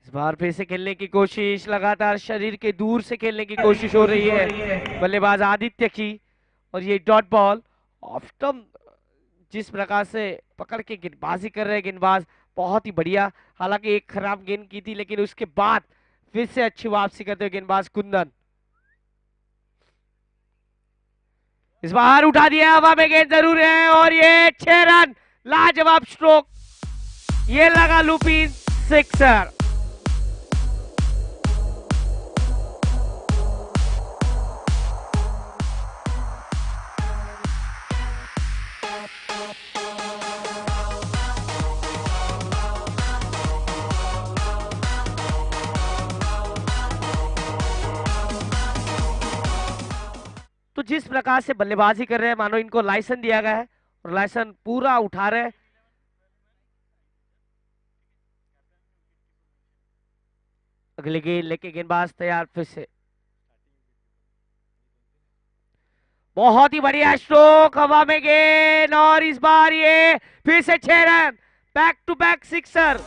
C: इस बार फिर से खेलने की कोशिश, लगातार शरीर के दूर से खेलने की कोशिश हो रही है बल्लेबाज आदित्य की। और ये डॉट बॉल ऑफ स्टंप, जिस प्रकार से पकड़ के गेंदबाजी कर रहे हैं गेंदबाज, बहुत ही बढ़िया। हालांकि एक खराब गेंद की थी लेकिन उसके बाद फिर से अच्छी वापसी करते हुए गेंदबाज कुंदन। इस बार उठा दिया, हवा में गेंद जरूर है और ये 6 रन, लाजवाब स्ट्रोक। ये लगा लुपिन सिक्सर। तो जिस प्रकार से बल्लेबाजी कर रहे हैं मानो इनको लाइसेंस दिया गया है और लाइसेंस पूरा उठा रहे हैं। अगले गेंद लेके गेंदबाज तैयार फिर से। बहुत ही बढ़िया स्ट्रोक, हवा में गेंद और इस बार ये फिर से 6 run, back to back sixer.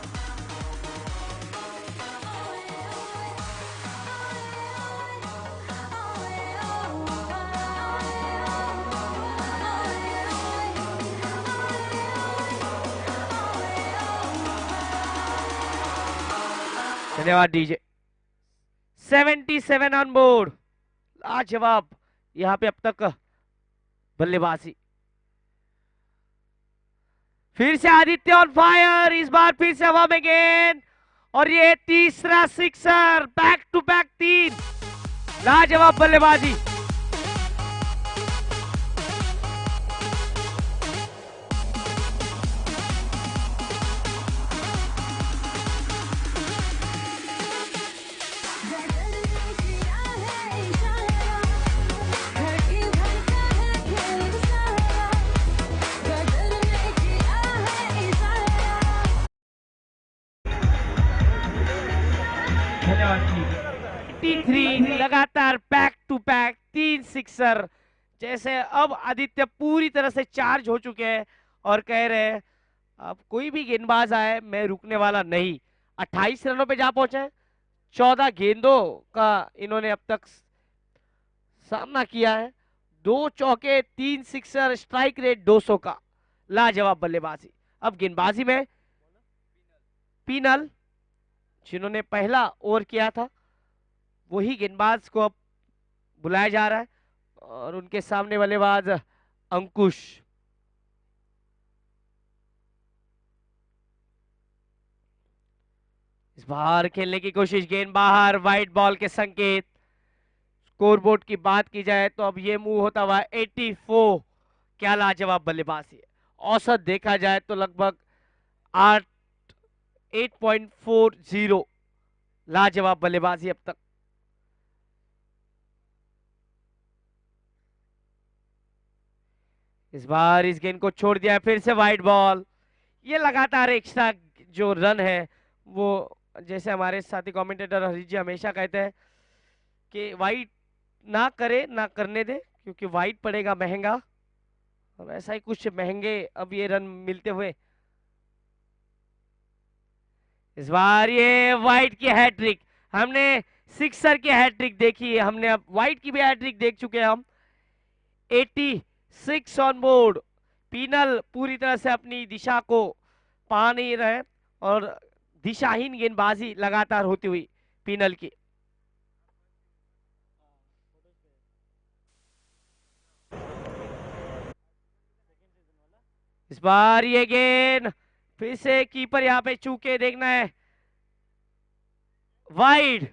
C: धन्यवाद डीजे। 77 ऑन बोर्ड, लाजवाब यहां पे अब तक बल्लेबाजी। फिर से आदित्य ऑन फायर, इस बार फिर से हवा में गेंद और ये तीसरा सिक्सर, बैक टू बैक 3, लाजवाब बल्लेबाजी। लगातार बैक टू बैक 3 सिक्सर, जैसे अब आदित्य पूरी तरह से चार्ज हो चुके हैं और कह रहे हैं अब कोई भी गेंदबाज आए मैं रुकने वाला नहीं। 28 रनों पे जा पहुंचे, 14 गेंदों का इन्होंने अब तक सामना किया है। 2 चौके, 3 सिक्सर, स्ट्राइक रेट 200 का, लाजवाब बल्लेबाजी। अब गेंदबाजी में पीनल, जिन्होंने पहला ओवर किया था, वही गेंदबाज को अब बुलाया जा रहा है और उनके सामने बल्लेबाज अंकुश। इस बार खेलने की कोशिश, गेंद बाहर, वाइट बॉल के संकेत। स्कोरबोर्ड की बात की जाए तो अब ये मूव होता हुआ 84। क्या लाजवाब बल्लेबाजी है। औसत देखा जाए तो लगभग 8 8.40। लाजवाब बल्लेबाजी अब तक। इस बार इस गेंद को छोड़ दिया, फिर से वाइट बॉल। ये लगातार एक्स्ट्रा जो रन है वो, जैसे हमारे साथी कमेंटेटर हरीश जी हमेशा कहते हैं कि वाइट ना करे ना करने दे, क्योंकि वाइट पड़ेगा महंगा। और ऐसा ही कुछ महंगे अब ये रन मिलते हुए। इस बार ये वाइट की हैट्रिक, हमने सिक्सर की हैट्रिक देखी है, हमने अब वाइट की भी हैट्रिक देख चुके हैं हम। 86 ऑन बोर्ड। पीनल पूरी तरह से अपनी दिशा को पा नहीं रहे और दिशाहीन गेंदबाजी लगातार होती हुई पीनल की। इस बार ये गेंद फिर से कीपर यहां पे चूके, देखना है वाइड।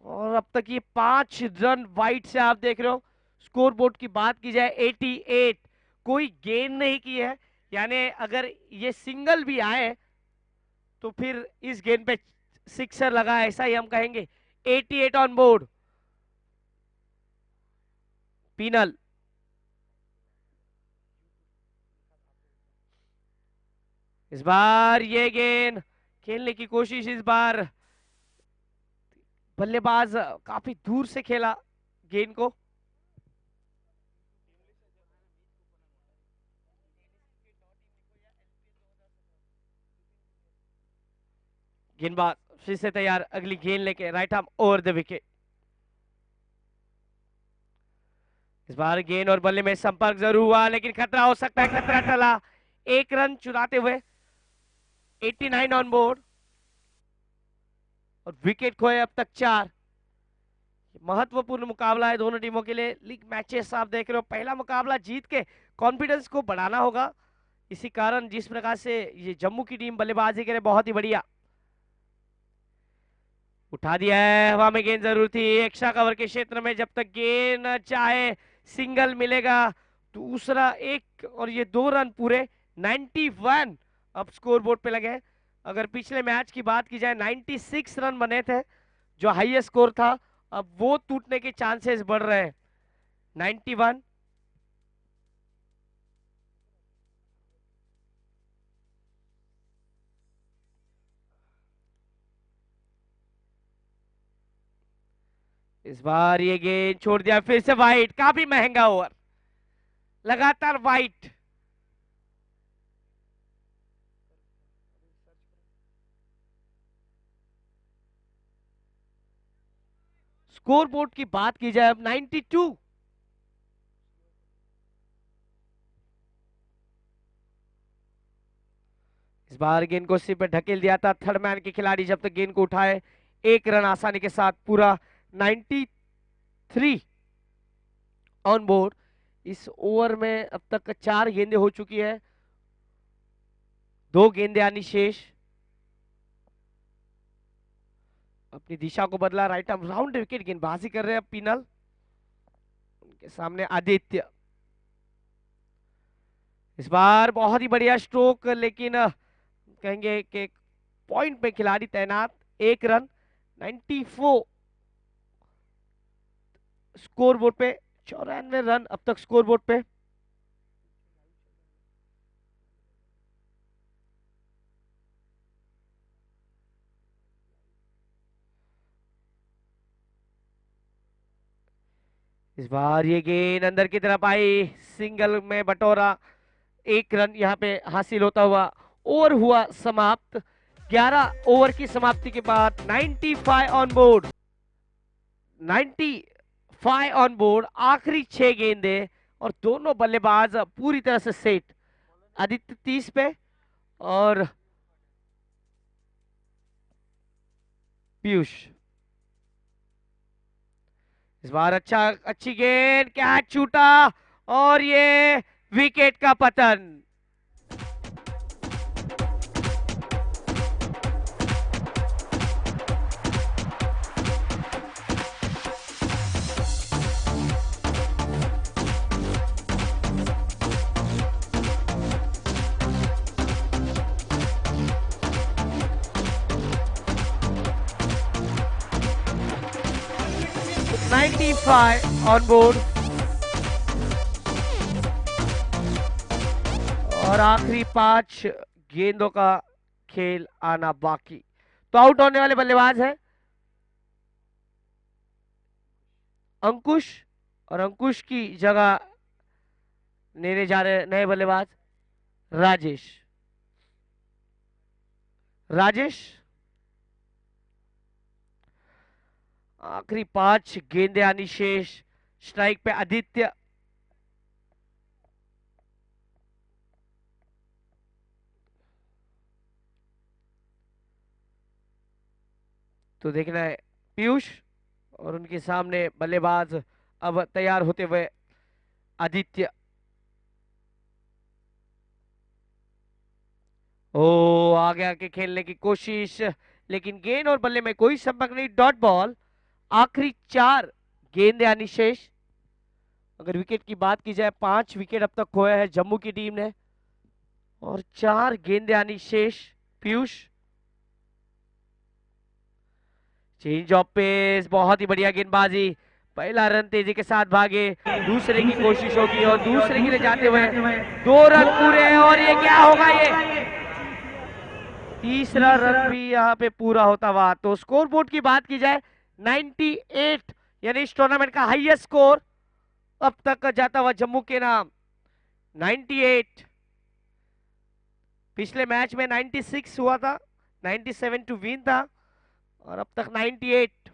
C: और अब तक ये 5 रन वाइड से आप देख रहे हो। स्कोर बोर्ड की बात की जाए 88, कोई गेंद नहीं की है, यानी अगर ये सिंगल भी आए तो फिर इस गेंद पे सिक्सर लगा, ऐसा ही हम कहेंगे। 88 ऑन बोर्ड। पीनल, इस बार ये गेंद खेलने की कोशिश, इस बार बल्लेबाज काफी दूर से खेला गेंद को। गेंदबाज फिर से तैयार, अगली गेंद लेके, right arm over the wicket. इस बार गेंद और बल्ले में संपर्क जरूर हुआ, लेकिन खतरा हो सकता है, खतरा टला। 1 रन चुराते हुए 89 ऑन बोर्ड और विकेट खोए अब तक 4। महत्वपूर्ण मुकाबला है दोनों टीमों के लिए। लीग मैचेस आप देख रहे हो, पहला मुकाबला जीत के कॉन्फिडेंस को बढ़ाना होगा। इसी कारण जिस प्रकार से ये जम्मू की टीम बल्लेबाजी करे, बहुत ही बढ़िया। उठा दिया है, हवा में गेंद जरूर थी एक्स्ट्रा कवर के क्षेत्र में। जब तक गेंद चाहे सिंगल मिलेगा, दूसरा एक और ये 2 रन पूरे। 91 अब स्कोर बोर्ड पे लगे। अगर पिछले मैच की बात की जाए 96 रन बने थे, जो हाईएस्ट स्कोर था, अब वो टूटने के चांसेस बढ़ रहे हैं। 91। इस बार ये गेंद छोड़ दिया, फिर से वाइट, काफी महंगा ओवर, लगातार वाइट। स्कोर बोर्ड की बात की जाए अब 92। इस बार गेंद को सिर पे ढकेल दिया था थर्ड मैन के खिलाड़ी, जब तक गेंद को उठाए 1 रन आसानी के साथ पूरा। 93 ऑन बोर्ड। इस ओवर में अब तक 4 गेंदें हो चुकी है, 2 गेंदें आनी शेष। अपनी दिशा को बदला, राइट आर्म राउंड विकेट गेंदबाजी कर रहे हैं पीनल। उनके सामने आदित्य। इस बार बहुत ही बढ़िया स्ट्रोक, लेकिन कहेंगे कि पॉइंट पे खिलाड़ी तैनात। 1 रन, 94 स्कोर बोर्ड पे, 94 रन अब तक स्कोर बोर्ड पे। इस बार ये गेंद अंदर की तरफ आई, सिंगल में बटोरा, 1 रन यहाँ पे हासिल होता हुआ ओवर हुआ समाप्त। 11 ओवर की समाप्ति के बाद 95 ऑन बोर्ड, 95 ऑन बोर्ड, आखिरी 6 गेंदे और दोनों बल्लेबाज पूरी तरह से सेट। आदित्य 30 पे और पीयूष। इस बार अच्छी गेंद, कैच छूटा और ये विकेट का पतन। $95 ऑन बोर्ड और आखिरी 5 गेंदों का खेल आना बाकी। तो आउट होने वाले बल्लेबाज हैं अंकुश, और अंकुश की जगह लेने जा रहे नए बल्लेबाज राजेश। राजेश, आखिरी 5 गेंदे आनी शेष। स्ट्राइक पे आदित्य, तो देखना है पीयूष, और उनके सामने बल्लेबाज अब तैयार होते हुए आदित्य। ओ आगे आके खेलने की कोशिश, लेकिन गेंद और बल्ले में कोई संपर्क नहीं, डॉट बॉल। आखिरी 4 गेंदे आनी शेष। अगर विकेट की बात की जाए, 5 विकेट अब तक खोया है जम्मू की टीम ने और 4 गेंदे आनी शेष। पीयूष, चेंज ऑफ पेस, बहुत ही बढ़िया गेंदबाजी। पहला रन तेजी के साथ भागे, दूसरे की कोशिश होगी और दूसरे के लिए जाते हुए 2 रन पूरे, और ये क्या होगा, ये तीसरा रन भी यहाँ पे पूरा होता हुआ। तो स्कोर बोर्ड की बात की जाए, 98 यानी इस टूर्नामेंट का हाईएस्ट स्कोर अब तक का जाता हुआ जम्मू के नाम 98। पिछले मैच में 96 हुआ था, 97 टू विन था, और अब तक 98।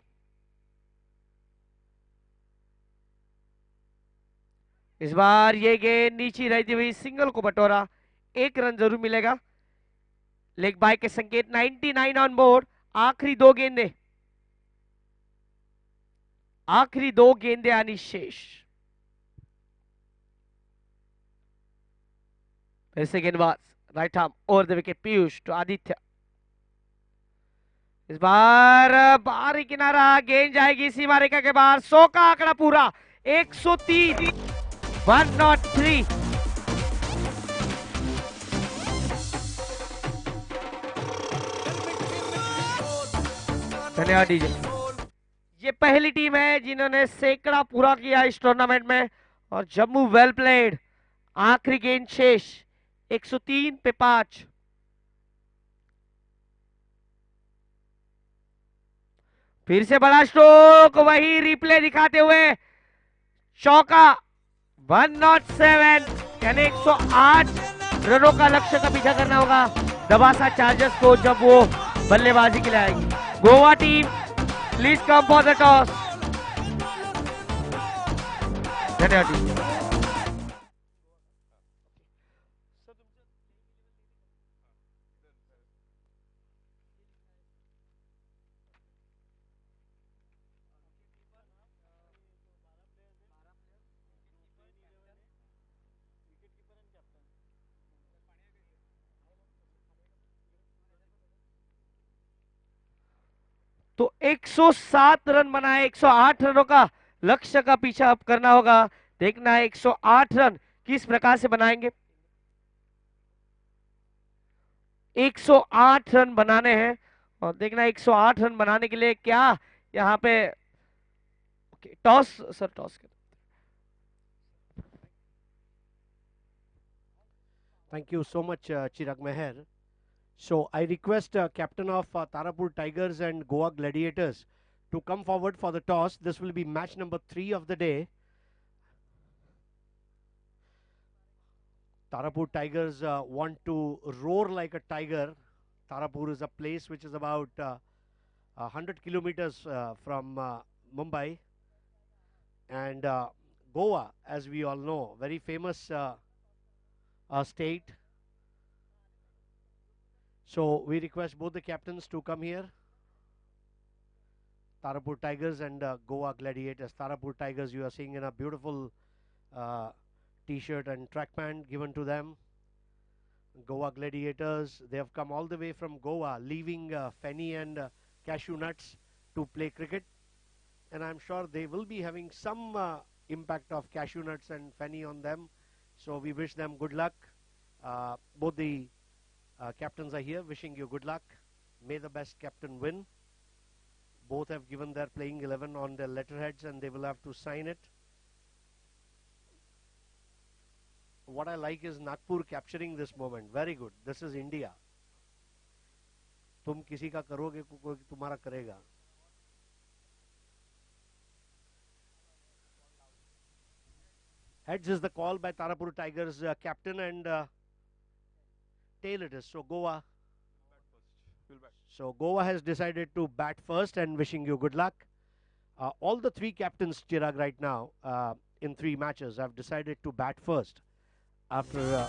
C: इस बार ये गेंद नीचे रहती हुई सिंगल को बटोरा, 1 रन जरूर मिलेगा। लेग बाय के संकेत, 99 ऑन बोर्ड। आखिरी 2 गेंदे, आखिरी 2 गेंदे आनी शेष। फिर से गेंदबाज, right arm over the wicket, Piyush to Aditya. इस बार बाहरी किनारा, गेंद जाएगी सीमा रेखा के बाहर, 100 का आंकड़ा पूरा, 103, 103। धन्यवाद डीजे। ये पहली टीम है जिन्होंने सैकड़ा पूरा किया इस टूर्नामेंट में, और जम्मू वेल प्लेड। आखिरी गेंद शेष, 103 पे 5। फिर से बड़ा स्ट्रोक, वही रिप्ले दिखाते हुए चौका, 107 यानी 108 रनों का लक्ष्य का पीछा करना होगा दबासा चार्जर्स को जब वो बल्लेबाजी के लिए आएगी। Goa team, please come for the toss. धन्यवाद। तो 107 रन बनाए, 108 रनों का लक्ष्य का पीछा अब करना होगा। देखना है 108 रन किस प्रकार से बनाएंगे। 108 रन बनाने हैं, और देखना 108 रन बनाने के लिए क्या यहाँ पे toss, sir toss.
A: Thank you so much, Chirag Meher. So I request captain of Tarapur Tigers and Goa Gladiators to come forward for the toss. This will be match number 3 of the day. Tarapur Tigers want to roar like a tiger. Tarapur is a place which is about 100 kilometers from Mumbai, and Goa, as we all know, very famous state. So we request both the captains to come here. Tarapur Tigers and Goa Gladiators. Tarapur Tigers, you are seeing in a beautiful uh, t-shirt and track pant given to them. Goa Gladiators, they have come all the way from Goa, leaving Feni and cashew nuts to play cricket. And I'm sure they will be having some impact of cashew nuts and Feni on them. So we wish them good luck. Both the captains are here, wishing you good luck. May the best captain win. Both have given their playing 11 on their letterheads and they will have to sign it. What I like is Nagpur capturing this moment. Very good. This is India. तुम किसी का करोगे कोई तुम्हारा करेगा. Heads is the call by Tarapur Tigers captain, and tail it is. So Goa. So Goa has decided to bat first and wishing you good luck. All the three captains, Chirag, right now in 3 matches have decided to bat first after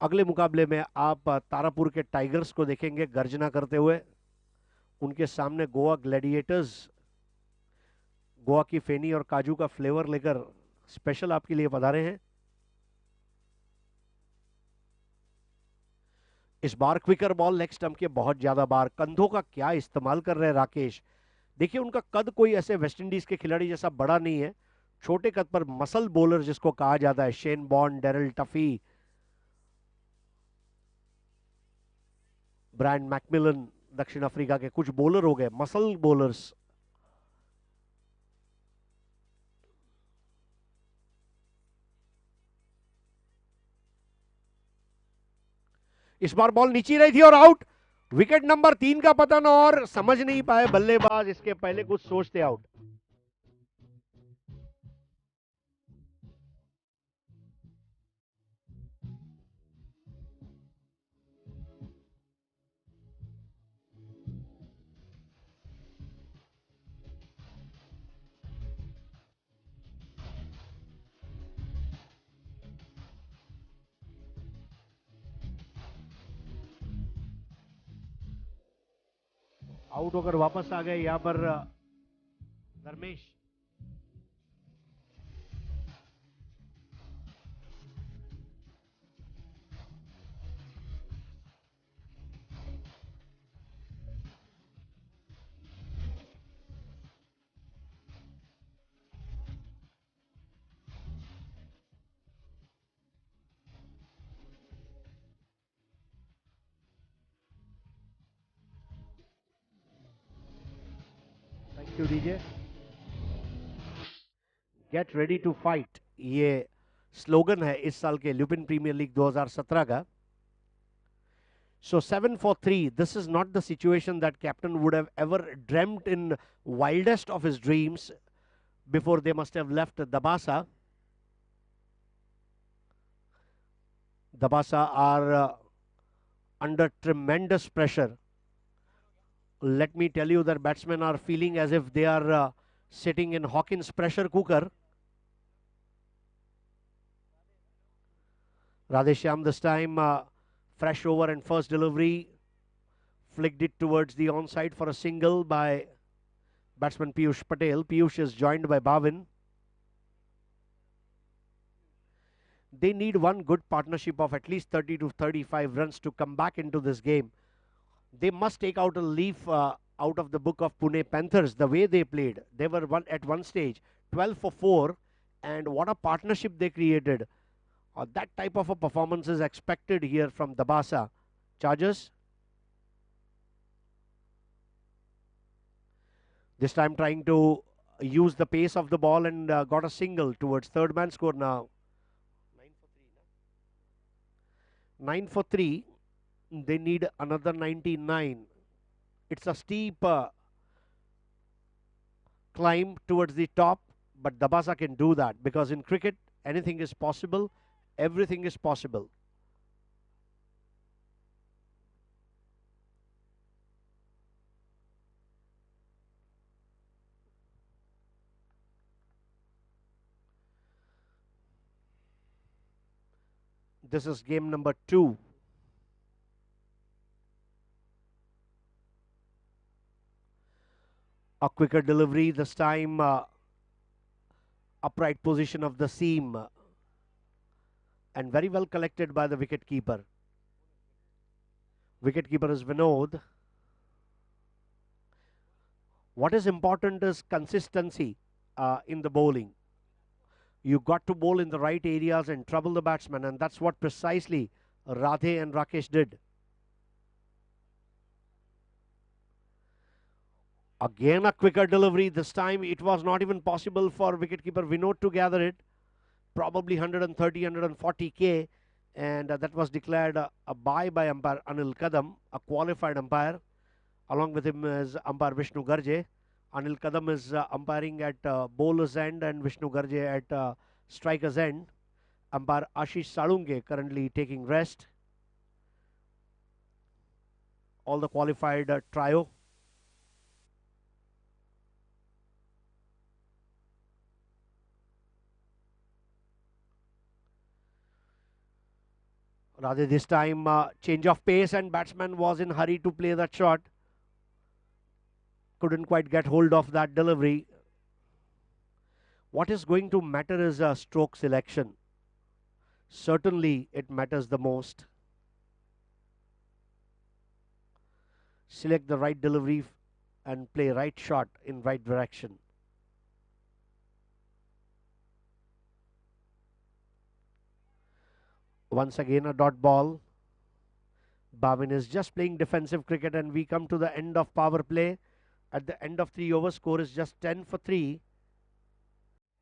A: अगले मुकाबले में आप तारापुर के tigers को देखेंगे गर्जना करते हुए। उनके सामने गोवा ग्लैडिएटर्स गोवा की फेनी और काजू का फ्लेवर लेकर स्पेशल आपके लिए पधारे हैं। इस बार क्विकर बॉल लेग स्टंप के बहुत ज्यादा बार, कंधों का क्या इस्तेमाल कर रहे हैं राकेश। देखिए उनका कद कोई ऐसे वेस्ट इंडीज के खिलाड़ी जैसा बड़ा नहीं है, छोटे कद पर मसल बॉलर जिसको कहा जाता है, Shane Bond, Daryl Tuffey, Brian McMillan, दक्षिण अफ्रीका के कुछ बॉलर हो गए मसल बॉलर्स। इस बार बॉल नीचे रही थी और आउट। विकेट नंबर 3 का पतन और समझ नहीं पाए बल्लेबाज, इसके पहले कुछ सोचते आउट। आउट होकर वापस आ गए यहां पर Dharmesh. Thank you DJ. Get ready to fight, ये स्लोगन है इस साल के ल्यूपिन प्रीमियर लीग 2017 का। So 7 for 3, this is not the situation that captain would have ever dreamt in wildest of his dreams before they must have left Dabasa. Dabasa are under tremendous pressure. Let me tell you that batsmen are feeling as if they are sitting in Hawkins pressure cooker. Radheshyam this time fresh over and first delivery, flicked it towards the onside for a single by batsman Piyush Patel. Piyush is joined by Bhavin. They need one good partnership of at least 30 to 35 runs to come back into this game. They must take out a leaf out of the book of Pune Panthers, the way they played. They were at one stage 12 for 4, and what a partnership they created. That type of a performance is expected here from Dabasa. Chargers. This time trying to use the pace of the ball and got a single towards third man score now. 9 for 3. They need another 99. It's a steep climb towards the top, but Dabasa can do that because in cricket anything is possible, everything is possible. This is game number 2. A quicker delivery, this time upright position of the seam and very well collected by the wicket keeper. Wicket keeper is Vinod. What is important is consistency in the bowling. You got to bowl in the right areas and trouble the batsman, and that's what precisely Radhe and Rakesh did. Again a quicker delivery. This time it was not even possible for wicketkeeper Vinod to gather it. Probably 130, 140 K, and that was declared a bye by umpire Anil Kadam, a qualified umpire. Along with him is umpire Vishnu Garje. Anil Kadam is umpiring at bowler's end and Vishnu Garje at striker's end. Umpire Ashish Salunge currently taking rest. All the qualified trio. Rather this time change of pace and batsman was in hurry to play that shot. Couldn't quite get hold of that delivery. What is going to matter is a stroke selection. Certainly it matters the most. Select the right delivery and play right shot in right direction. Once again a dot ball. Bhavin is just playing defensive cricket and we come to the end of power play. At the end of 3 overs, score is just 10 for 3.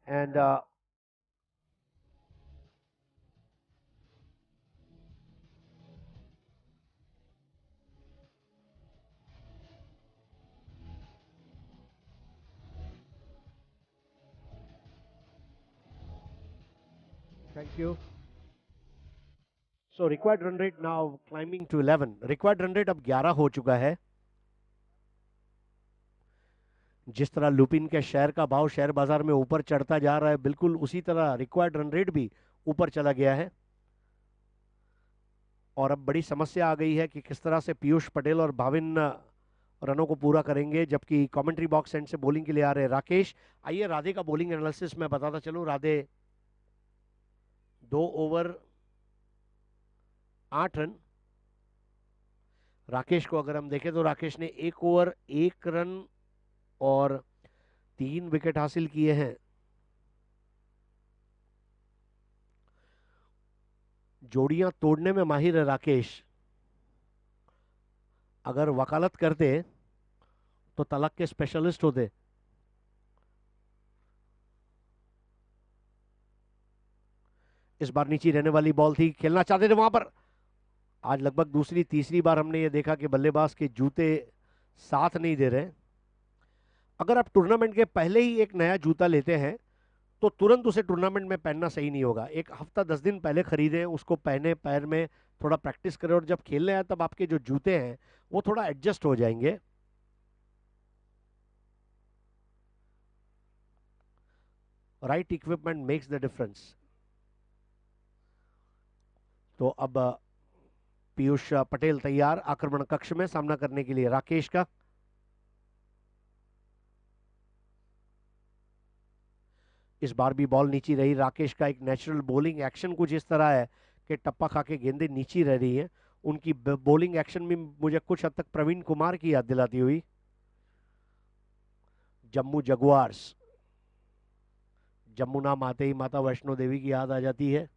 A: And thank you. So required run rate now climbing to 11. Required run rate अब 11 हो चुका है. जिस तरह Lupin के share का भाव share बाजार में ऊपर चढ़ता जा रहा है, बिल्कुल उसी तरह रिक्वायर्ड रन रेट भी ऊपर चला गया है. और अब बड़ी समस्या आ गई है कि किस तरह से पीयूष पटेल और भाविन रनों को पूरा करेंगे, जबकि कमेंट्री बॉक्स एंड से बॉलिंग के लिए आ रहे हैं राकेश. आइए राधे का बॉलिंग एनालिसिस मैं बताता चलूं. Radhe 2 over 8 run. राकेश को अगर हम देखें तो राकेश ने 1 ओवर 1 रन और 3 विकेट हासिल किए हैं. जोड़ियां तोड़ने में माहिर है राकेश. अगर वकालत करते तो तलाक के स्पेशलिस्ट होते. इस बार नीचे रहने वाली बॉल थी, खेलना चाहते थे वहां पर. आज लगभग दूसरी तीसरी बार हमने ये देखा कि बल्लेबाज के जूते साथ नहीं दे रहे. अगर आप टूर्नामेंट के पहले ही एक नया जूता लेते हैं तो तुरंत उसे टूर्नामेंट में पहनना सही नहीं होगा. एक हफ्ता 10 दिन पहले खरीदें, उसको पहने, पैर में थोड़ा प्रैक्टिस करें और जब खेलने आए तब आपके जो जूते हैं वो थोड़ा एडजस्ट हो जाएंगे. Right equipment makes the difference. तो अब पीयूष पटेल तैयार आक्रमण कक्ष में सामना करने के लिए राकेश का. इस बार भी बॉल नीचे रही. राकेश का एक नेचुरल बॉलिंग एक्शन कुछ इस तरह है कि टप्पा खा के गेंदें नीचे रह रही हैं. उनकी बॉलिंग एक्शन भी मुझे कुछ हद तक प्रवीण कुमार की याद दिलाती हुई. जम्मू जगुआर्स, जम्मू नाम आते ही माता वैष्णो देवी की याद आ जाती है.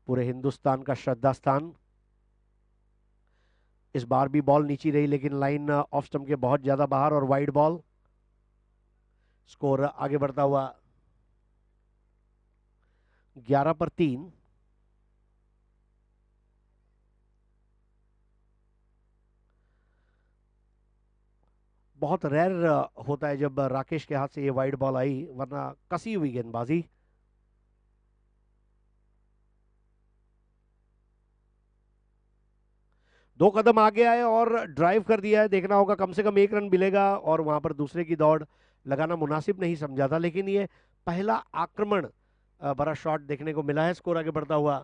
A: पूरे हिंदुस्तान का श्रद्धा स्थान. इस बार भी बॉल नीचे रही लेकिन लाइन ऑफ स्टंप के बहुत ज्यादा बाहर और वाइड बॉल. स्कोर आगे बढ़ता हुआ 11 पर 3. बहुत रेयर होता है जब राकेश के हाथ से ये वाइड बॉल आई, वरना कसी हुई गेंदबाजी. दो कदम आगे आए और ड्राइव कर दिया है. देखना होगा कम से कम 1 रन मिलेगा और वहां पर दूसरे की दौड़ लगाना मुनासिब नहीं समझा था, लेकिन ये पहला आक्रमण बड़ा शॉट देखने को मिला है. स्कोर आगे बढ़ता हुआ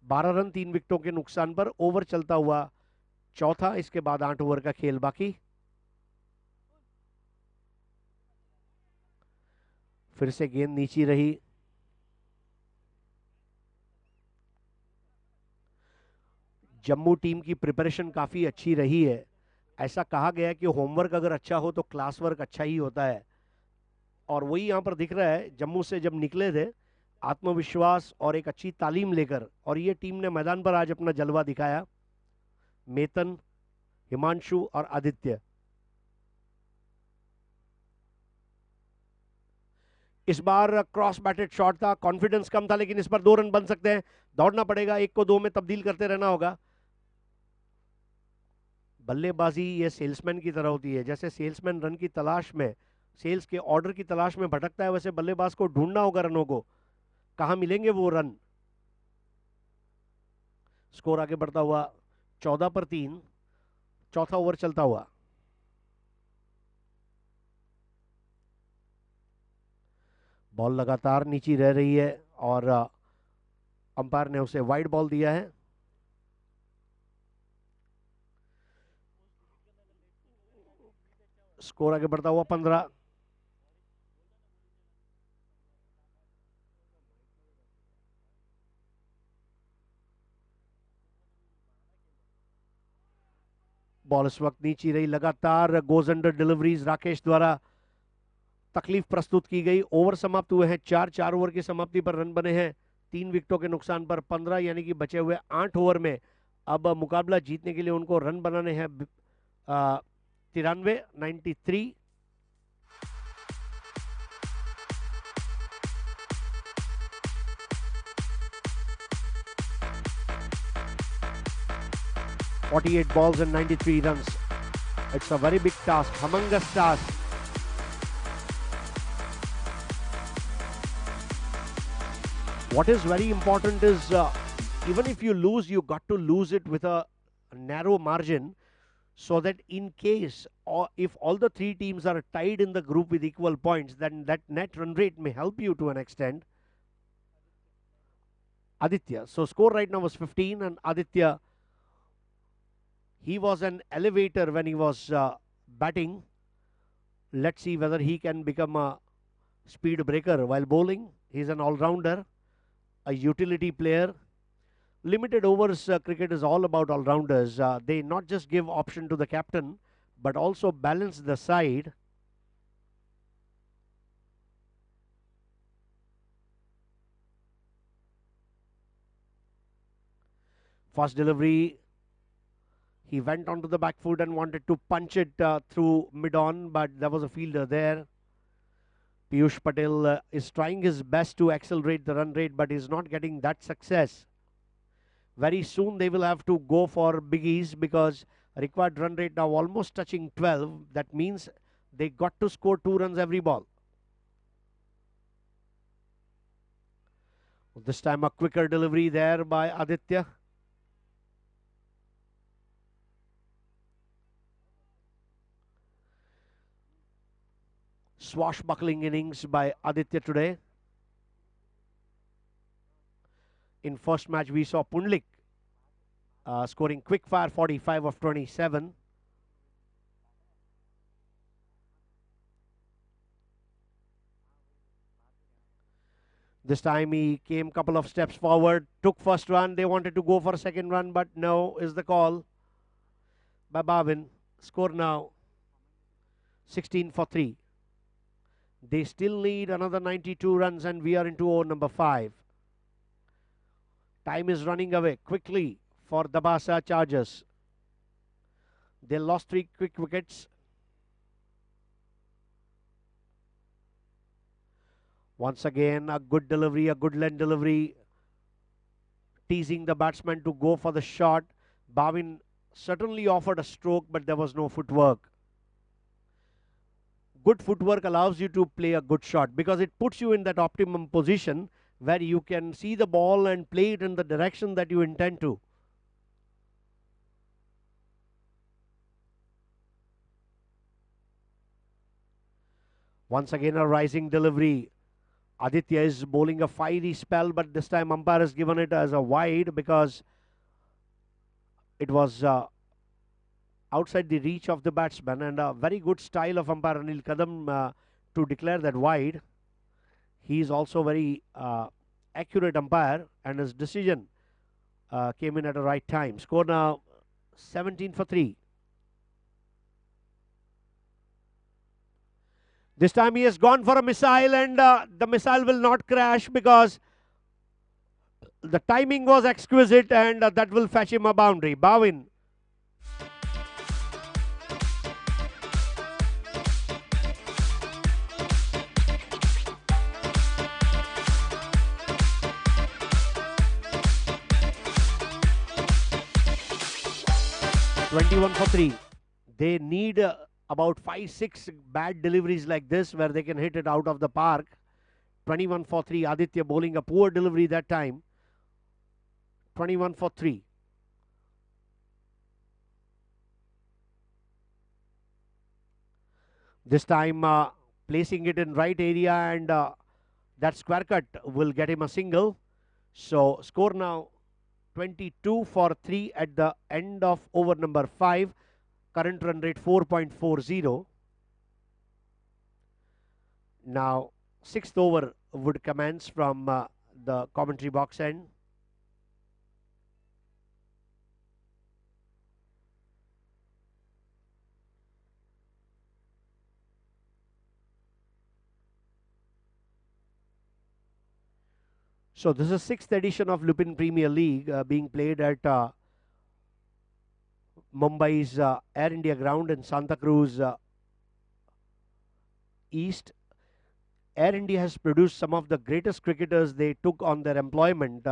A: 12 रन 3 विकेटों के नुकसान पर. ओवर चलता हुआ चौथा. इसके बाद 8 ओवर का खेल बाकी. फिर से गेंद नीचे रही. जम्मू टीम की प्रिपरेशन काफी अच्छी रही है. ऐसा कहा गया है कि होमवर्क अगर अच्छा हो तो क्लास वर्क अच्छा ही होता है, और वही यहां पर दिख रहा है. जम्मू से जब निकले थे आत्मविश्वास और एक अच्छी तालीम लेकर, और ये टीम ने मैदान पर आज अपना जलवा दिखाया. मेतन, हिमांशु और आदित्य. इस बार क्रॉस बैटेड शॉट था, कॉन्फिडेंस कम था, लेकिन इस पर 2 रन बन सकते हैं. दौड़ना पड़ेगा, 1 को 2 में तब्दील करते रहना होगा. बल्लेबाजी ये सेल्समैन की तरह होती है. जैसे सेल्समैन रन की तलाश में, सेल्स के ऑर्डर की तलाश में भटकता है, वैसे बल्लेबाज को ढूंढना होगा रनों को, कहां मिलेंगे वो रन. स्कोर आगे बढ़ता हुआ 14 पर 3. चौथा ओवर चलता हुआ. बॉल लगातार नीचे रह रही है और अंपायर ने उसे वाइड बॉल दिया है। स्कोर आगे बढ़ता हुआ 15। बॉल इस वक्त नीचे रही, लगातार गोज अंडर डिलीवरीज राकेश द्वारा तकलीफ प्रस्तुत की गई। ओवर समाप्त हुए हैं, 4 ओवर की समाप्ति पर रन बने हैं 3 विकेटों के नुकसान पर 15, यानी कि बचे हुए 8 ओवर में अब मुकाबला जीतने के लिए उनको रन बनाने हैं 93। 48 balls and 93 runs. It's a very big task, humongous task. What is very important is even if you lose, you got to lose it with a narrow margin, so that in case or if all the 3 teams are tied in the group with equal points, then that net run rate may help you to an extent. Aditya. So score right now was 15, and Aditya, he was an elevator when he was batting. Let's see whether he can become a speed breaker while bowling. He's an all-rounder, a utility player. Limited overs cricket is all about all-rounders. They not just give option to the captain, but also balance the side. Fast delivery. He went onto the back foot and wanted to punch it through mid-on, but there was a fielder there. Piyush Patel is trying his best to accelerate the run rate, but is not getting that success. Very soon they will have to go for biggies because required run rate now almost touching 12. That means they got to score 2 runs every ball. This time a quicker delivery there by Aditya. Swashbuckling innings by Aditya today. In first match we saw Pundlik scoring quick fire 45 of 27. This time he came couple of steps forward, took first run. They wanted to go for second run, but no is the call by Bhavin. Score now 16 for 3. They still need another 92 runs and we are into over number 5. Time is running away quickly for Dabasa Chargers. They lost 3 quick wickets. Once again, a good delivery, a good length delivery, teasing the batsman to go for the shot. Bhavin certainly offered a stroke, but there was no footwork. Good footwork allows you to play a good shot because it puts you in that optimum position where you can see the ball and play it in the direction that you intend to. Once again, a rising delivery. Aditya is bowling a fiery spell, but this time umpire has given it as a wide because it was outside the reach of the batsman, and a very good style of umpire Anil Kadam to declare that wide. He is also very accurate umpire, and his decision came in at the right time. Score now 17 for 3. This time he has gone for a missile, and the missile will not crash because the timing was exquisite, and that will fetch him a boundary. Bhavin. (21 for 3). They need about 5-6 bad deliveries like this where they can hit it out of the park. 21 for 3. Aditya bowling a poor delivery that time. 21 for 3. This time placing it in right area, and That square cut will get him a single. So score now 22 for 3 at the end of over number 5. Current run rate 4.40. Now, 6th over would commence from the commentary box end. So this is 6th edition of Lupin Premier League being played at Mumbai's Air India ground in Santa Cruz East. Air India has produced some of the greatest cricketers. They took on their employment,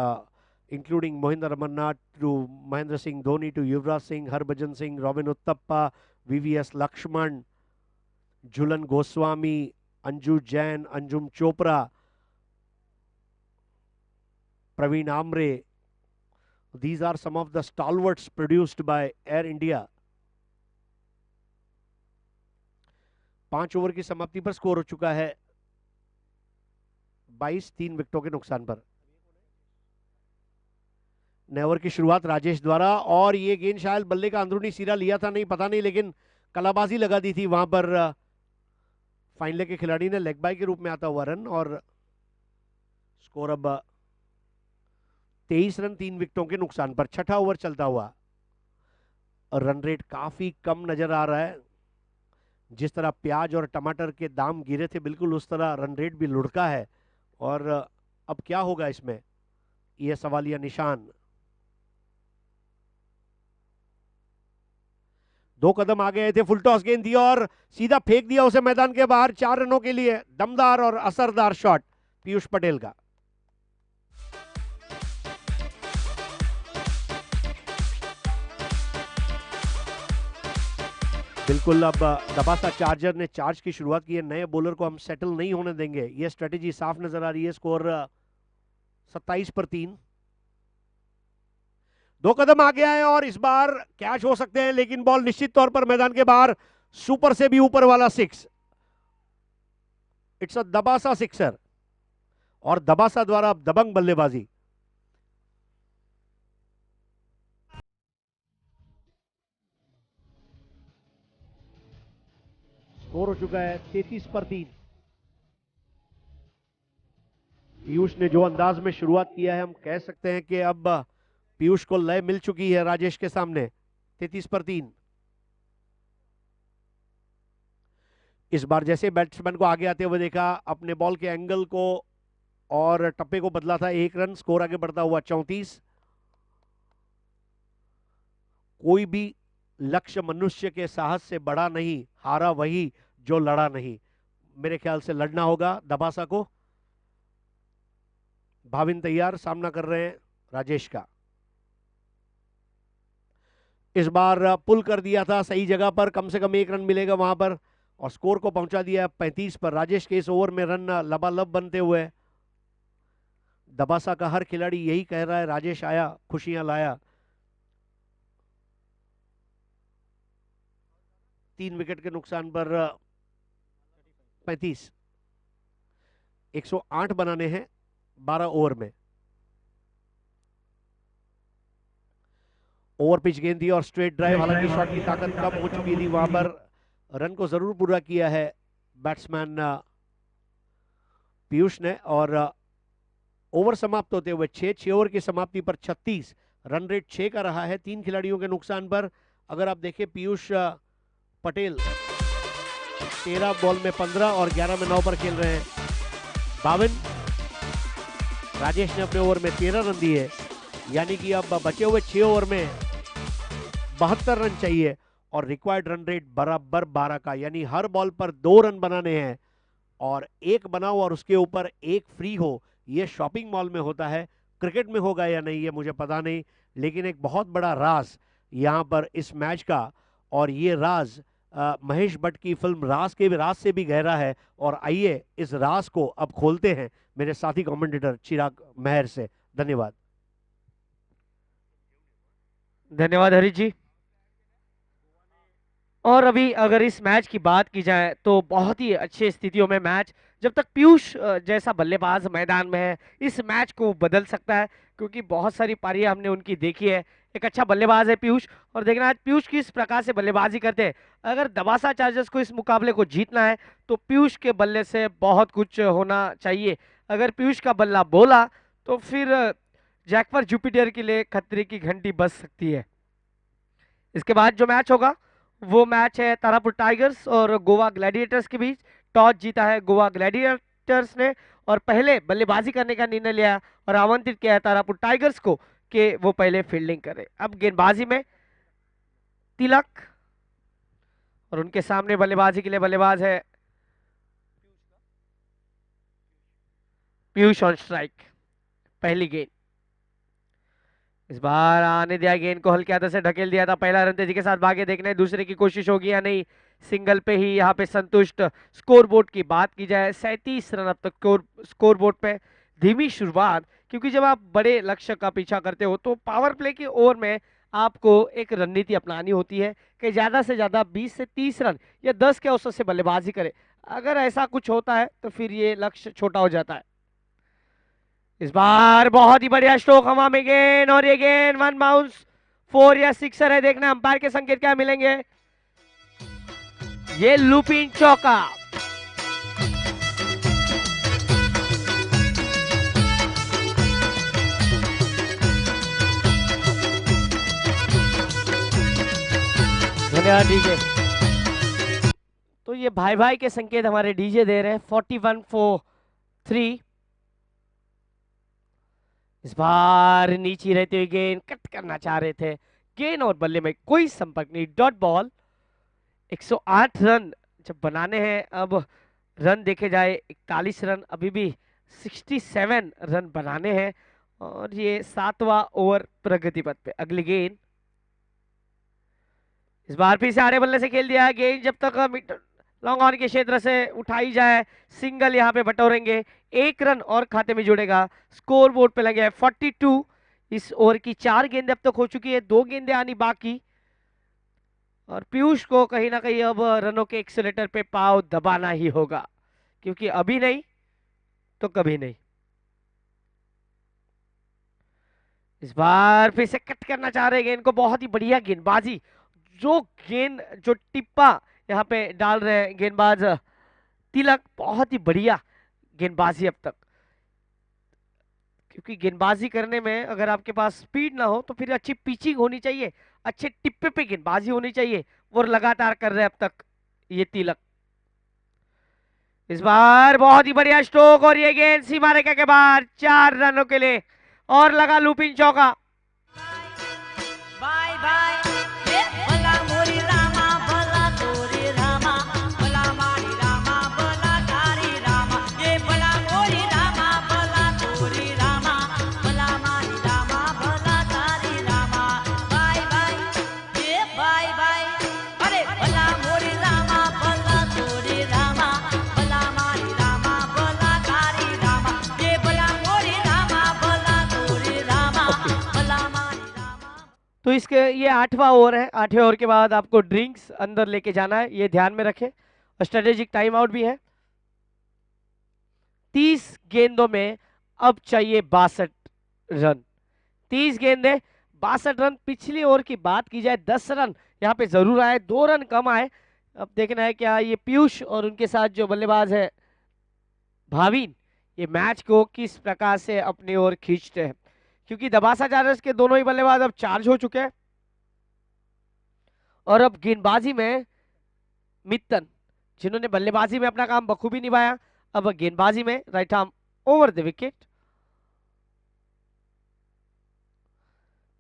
A: including Mohinder Amarnath to Mahendra Singh Dhoni to Yuvraj Singh, Harbhajan Singh, Robin Uthappa, VVS Lakshman, Jhulan Goswami, Anju Jain, Anjum Chopra, Praveen Amre. These are some of the stalwarts produced by Air India. 5 over की समाप्ति पर score हो चुका है 22, 3 विकेटों के नुकसान पर। नए ओवर की शुरुआत राजेश द्वारा, और ये गेंद शायद बल्ले का अंदरूनी सिरा लिया था, नहीं पता नहीं, लेकिन कलाबाजी लगा दी थी वहां पर फाइनल के खिलाड़ी ने। लेग बाय के रूप में आता हुआ रन, और स्कोर अब 23 रन 3 विकेटों के नुकसान पर। 6ठा ओवर चलता हुआ, रन रेट काफी कम नजर आ रहा है। जिस तरह प्याज और टमाटर के दाम गिरे थे, बिल्कुल उस तरह रन रेट भी लुढ़का है। और अब क्या होगा इसमें, यह सवालिया निशान। 2 कदम आगे आए थे, फुल टॉस गेंद दिया और सीधा फेंक दिया उसे मैदान के बाहर। 4 रनों के लिए दमदार और असरदार शॉट पीयूष पटेल का। बिल्कुल, अब दबासा चार्जर ने चार्ज की शुरुआत की है। नए बॉलर को हम सेटल नहीं होने देंगे, यह स्ट्रेटेजी साफ नजर आ रही है। स्कोर 27 पर 3। 2 कदम आगे आए और इस बार कैच हो सकते हैं, लेकिन बॉल निश्चित तौर पर मैदान के बाहर। सुपर से भी ऊपर वाला 6। इट्स अ दबासा सिक्सर, और दबासा द्वारा अब दबंग बल्लेबाजी। स्कोर हो चुका है 33 पर 3। पीयूष ने जो अंदाज में शुरुआत किया है, हम कह सकते हैं कि अब पीयूष को लय मिल चुकी है राजेश के सामने। 33 पर 3। इस बार जैसे बैट्समैन को आगे आते हुए देखा, अपने बॉल के एंगल को और टप्पे को बदला था 1 रन। स्कोर आगे बढ़ता हुआ 34। कोई भी लक्ष्य मनुष्य के साहस से बड़ा नहीं, हारा वही जो लड़ा नहीं। मेरे ख्याल से लड़ना होगा दबासा को। भाविन तैयार, सामना कर रहे हैं राजेश का। इस बार पुल कर दिया था सही जगह पर, कम से कम 1 रन मिलेगा वहां पर, और स्कोर को पहुंचा दिया 35 पर। राजेश के इस ओवर में रन लबालब बनते हुए। दबासा का हर खिलाड़ी यही कह रहा है, राजेश आया, खुशियां लाया। 3 विकेट के नुकसान पर 35। 108 बनाने हैं 12 ओवर में। ओवर पिच गेंद दी और स्ट्रेट ड्राइव, हालांकि शॉट की ताकत कम हो चुकी थी वहां पर। रन को जरूर पूरा किया है बैट्समैन पीयूष ने, और ओवर समाप्त होते हुए 6 ओवर की समाप्ति पर 36। रन रेट 6 का रहा है 3 खिलाड़ियों के नुकसान पर। अगर आप देखें, पीयूष पटेल 13 बॉल में 15 और 11 में 9 पर खेल रहे हैं। 52। राजेश ने अपने ओवर में 13 रन दिए, यानी कि अब बचे हुए 6 ओवर में 72 रन चाहिए, और रिक्वायर्ड रन रेट बराबर 12 का, यानी हर बॉल पर 2 रन बनाने हैं, और 1 बनाओ और उसके ऊपर 1 फ्री हो। यह शॉपिंग मॉल में होता है, क्रिकेट में होगा या नहीं ये मुझे पता नहीं, लेकिन एक बहुत बड़ा राज यहां पर इस मैच का, और ये राज महेश भट्ट की फिल्म राज के राज से भी गहरा है। और आइए इस राज को अब खोलते हैं मेरे साथी कमेंटेटर चिराग मेहर से। धन्यवाद।
C: धन्यवाद हरीश जी। और अभी अगर इस मैच की बात की जाए तो बहुत ही अच्छी स्थितियों में मैच, जब तक पीयूष जैसा बल्लेबाज मैदान में है इस मैच को बदल सकता है, क्योंकि बहुत सारी पारियां हमने उनकी देखी है। एक अच्छा बल्लेबाज है पीयूष, और देखना आज पीयूष किस प्रकार से बल्लेबाजी करते हैं। अगर दबासा चार्जर्स को इस मुकाबले को जीतना है तो पीयूष के बल्ले से बहुत कुछ होना चाहिए। अगर पीयूष का बल्ला बोला तो फिर जैकपर जुपिटर के लिए खतरे की घंटी बज सकती है। इसके बाद जो मैच होगा वो मैच है तारापुर टाइगर्स और गोवा ग्लैडिएटर्स के बीच। टॉस जीता है गोवा ग्लैडिएटर्स ने और पहले बल्लेबाजी करने का निर्णय लिया और आमंत्रित किया है तारापुर टाइगर्स को कि वो पहले फील्डिंग करे। अब गेंदबाजी में तिलक और उनके सामने बल्लेबाजी के लिए बल्लेबाज है पीयूष ऑन स्ट्राइक। पहली गेंद इस बार आने दिया, गेंद को हल्के हाथों से ढकेल दिया था। पहला रन तेजी के साथ भागे, देखना है दूसरे की कोशिश होगी या नहीं। सिंगल पे ही यहाँ पे संतुष्ट। स्कोर बोर्ड की बात की जाए 37 रन अब तक स्कोर बोर्ड पे। धीमी शुरुआत, क्योंकि जब आप बड़े लक्ष्य का पीछा करते हो तो पावर प्ले के ओवर में आपको एक रणनीति अपनानी होती है कि ज्यादा से ज्यादा 20 से 30 रन या 10 के औसत से बल्लेबाजी करे। अगर ऐसा कुछ होता है तो फिर ये लक्ष्य छोटा हो जाता है। इस बार बहुत ही बढ़िया स्ट्रोक, हवा में गेंद और ये गेंद वन बाउंस 4 या 6 है। देखना अंपायर के संकेत क्या मिलेंगे। ये लुपिन चौका। धन्यवाद डीजे। तो ये भाई भाई के संकेत हमारे डीजे दे रहे हैं। 41 for 3। इस बार नीचे रहते हुए गेंद कट करना चाह रहे थे, गेंद और बल्ले में कोई संपर्क नहीं। Dot ball. 108 रन जब बनाने हैं, अब रन देखे जाए 41 रन, अभी भी 67 रन बनाने हैं और ये 7वां ओवर प्रगति पथ पे। अगली गेंद इस बार फिर से आड़े बल्ले से खेल दिया है। गेंद जब तक लॉन्ग ऑन के क्षेत्र से उठाई जाए, सिंगल यहाँ पे बटोरेंगे, 1 रन और खाते में जुड़ेगा। स्कोर बोर्ड पे लगे 42। इस ओवर की 4 गेंदें अब तक हो चुकी है, 2 गेंदें आनी बाकी और पीयूष को कहीं ना कहीं अब रनों के एक्सीलेटर पे पाव दबाना ही होगा, क्योंकि अभी नहीं तो कभी नहीं। इस बार फिर से कट करना चाह रहे गेंद को, बहुत ही बढ़िया गेंदबाजी। जो गेंद जो टिप्पा यहाँ पे डाल रहे हैं गेंदबाज तिलक, बहुत ही बढ़िया गेंदबाजी अब तक। क्योंकि गेंदबाजी करने में अगर आपके पास स्पीड ना हो तो फिर अच्छी पिचिंग होनी चाहिए, अच्छे टिप्पे पे गेंदबाजी होनी चाहिए, वो लगातार कर रहे हैं अब तक ये तिलक। इस बार बहुत ही बढ़िया स्ट्रोक और ये गेंद सीमा रेखा के बाहर 4 रनों के लिए और लगा लुपिन चौका।
E: बाय बाय ये भला मोरी रामा भला तोरी रामा भला मारी रामा भला तारी रामा ये भला मोरी रामा भला तोरी रामा भला मारी रामा भला तारी रामा बाय बाय ये बाय बाय अरे भला मोरी रामा भला तोरी रामा भला मारी रामा भला तारी रामा ये भला मोरी रामा भला तोरी रामा भला मारी रामा।
C: तो इसके ये 8वां ओवर है। 8वें ओवर के बाद आपको ड्रिंक्स अंदर लेके जाना है, ये ध्यान में रखें। और स्ट्रेटेजिक टाइम आउट भी है। 30 गेंदों में अब चाहिए 62 रन। 30 गेंदें 62 रन। पिछली ओवर की बात की जाए 10 रन यहाँ पे जरूर आए, 2 रन कम आए। अब देखना है क्या ये पीयूष और उनके साथ जो बल्लेबाज है भाविन ये मैच को किस प्रकार से अपनी ओर खींचते हैं, क्योंकि दबासा चार्जर्स के दोनों ही बल्लेबाज अब चार्ज हो चुके हैं। और अब गेंदबाजी में मित्तन, जिन्होंने बल्लेबाजी में अपना काम बखूबी निभाया, अब गेंदबाजी में right arm over the wicket.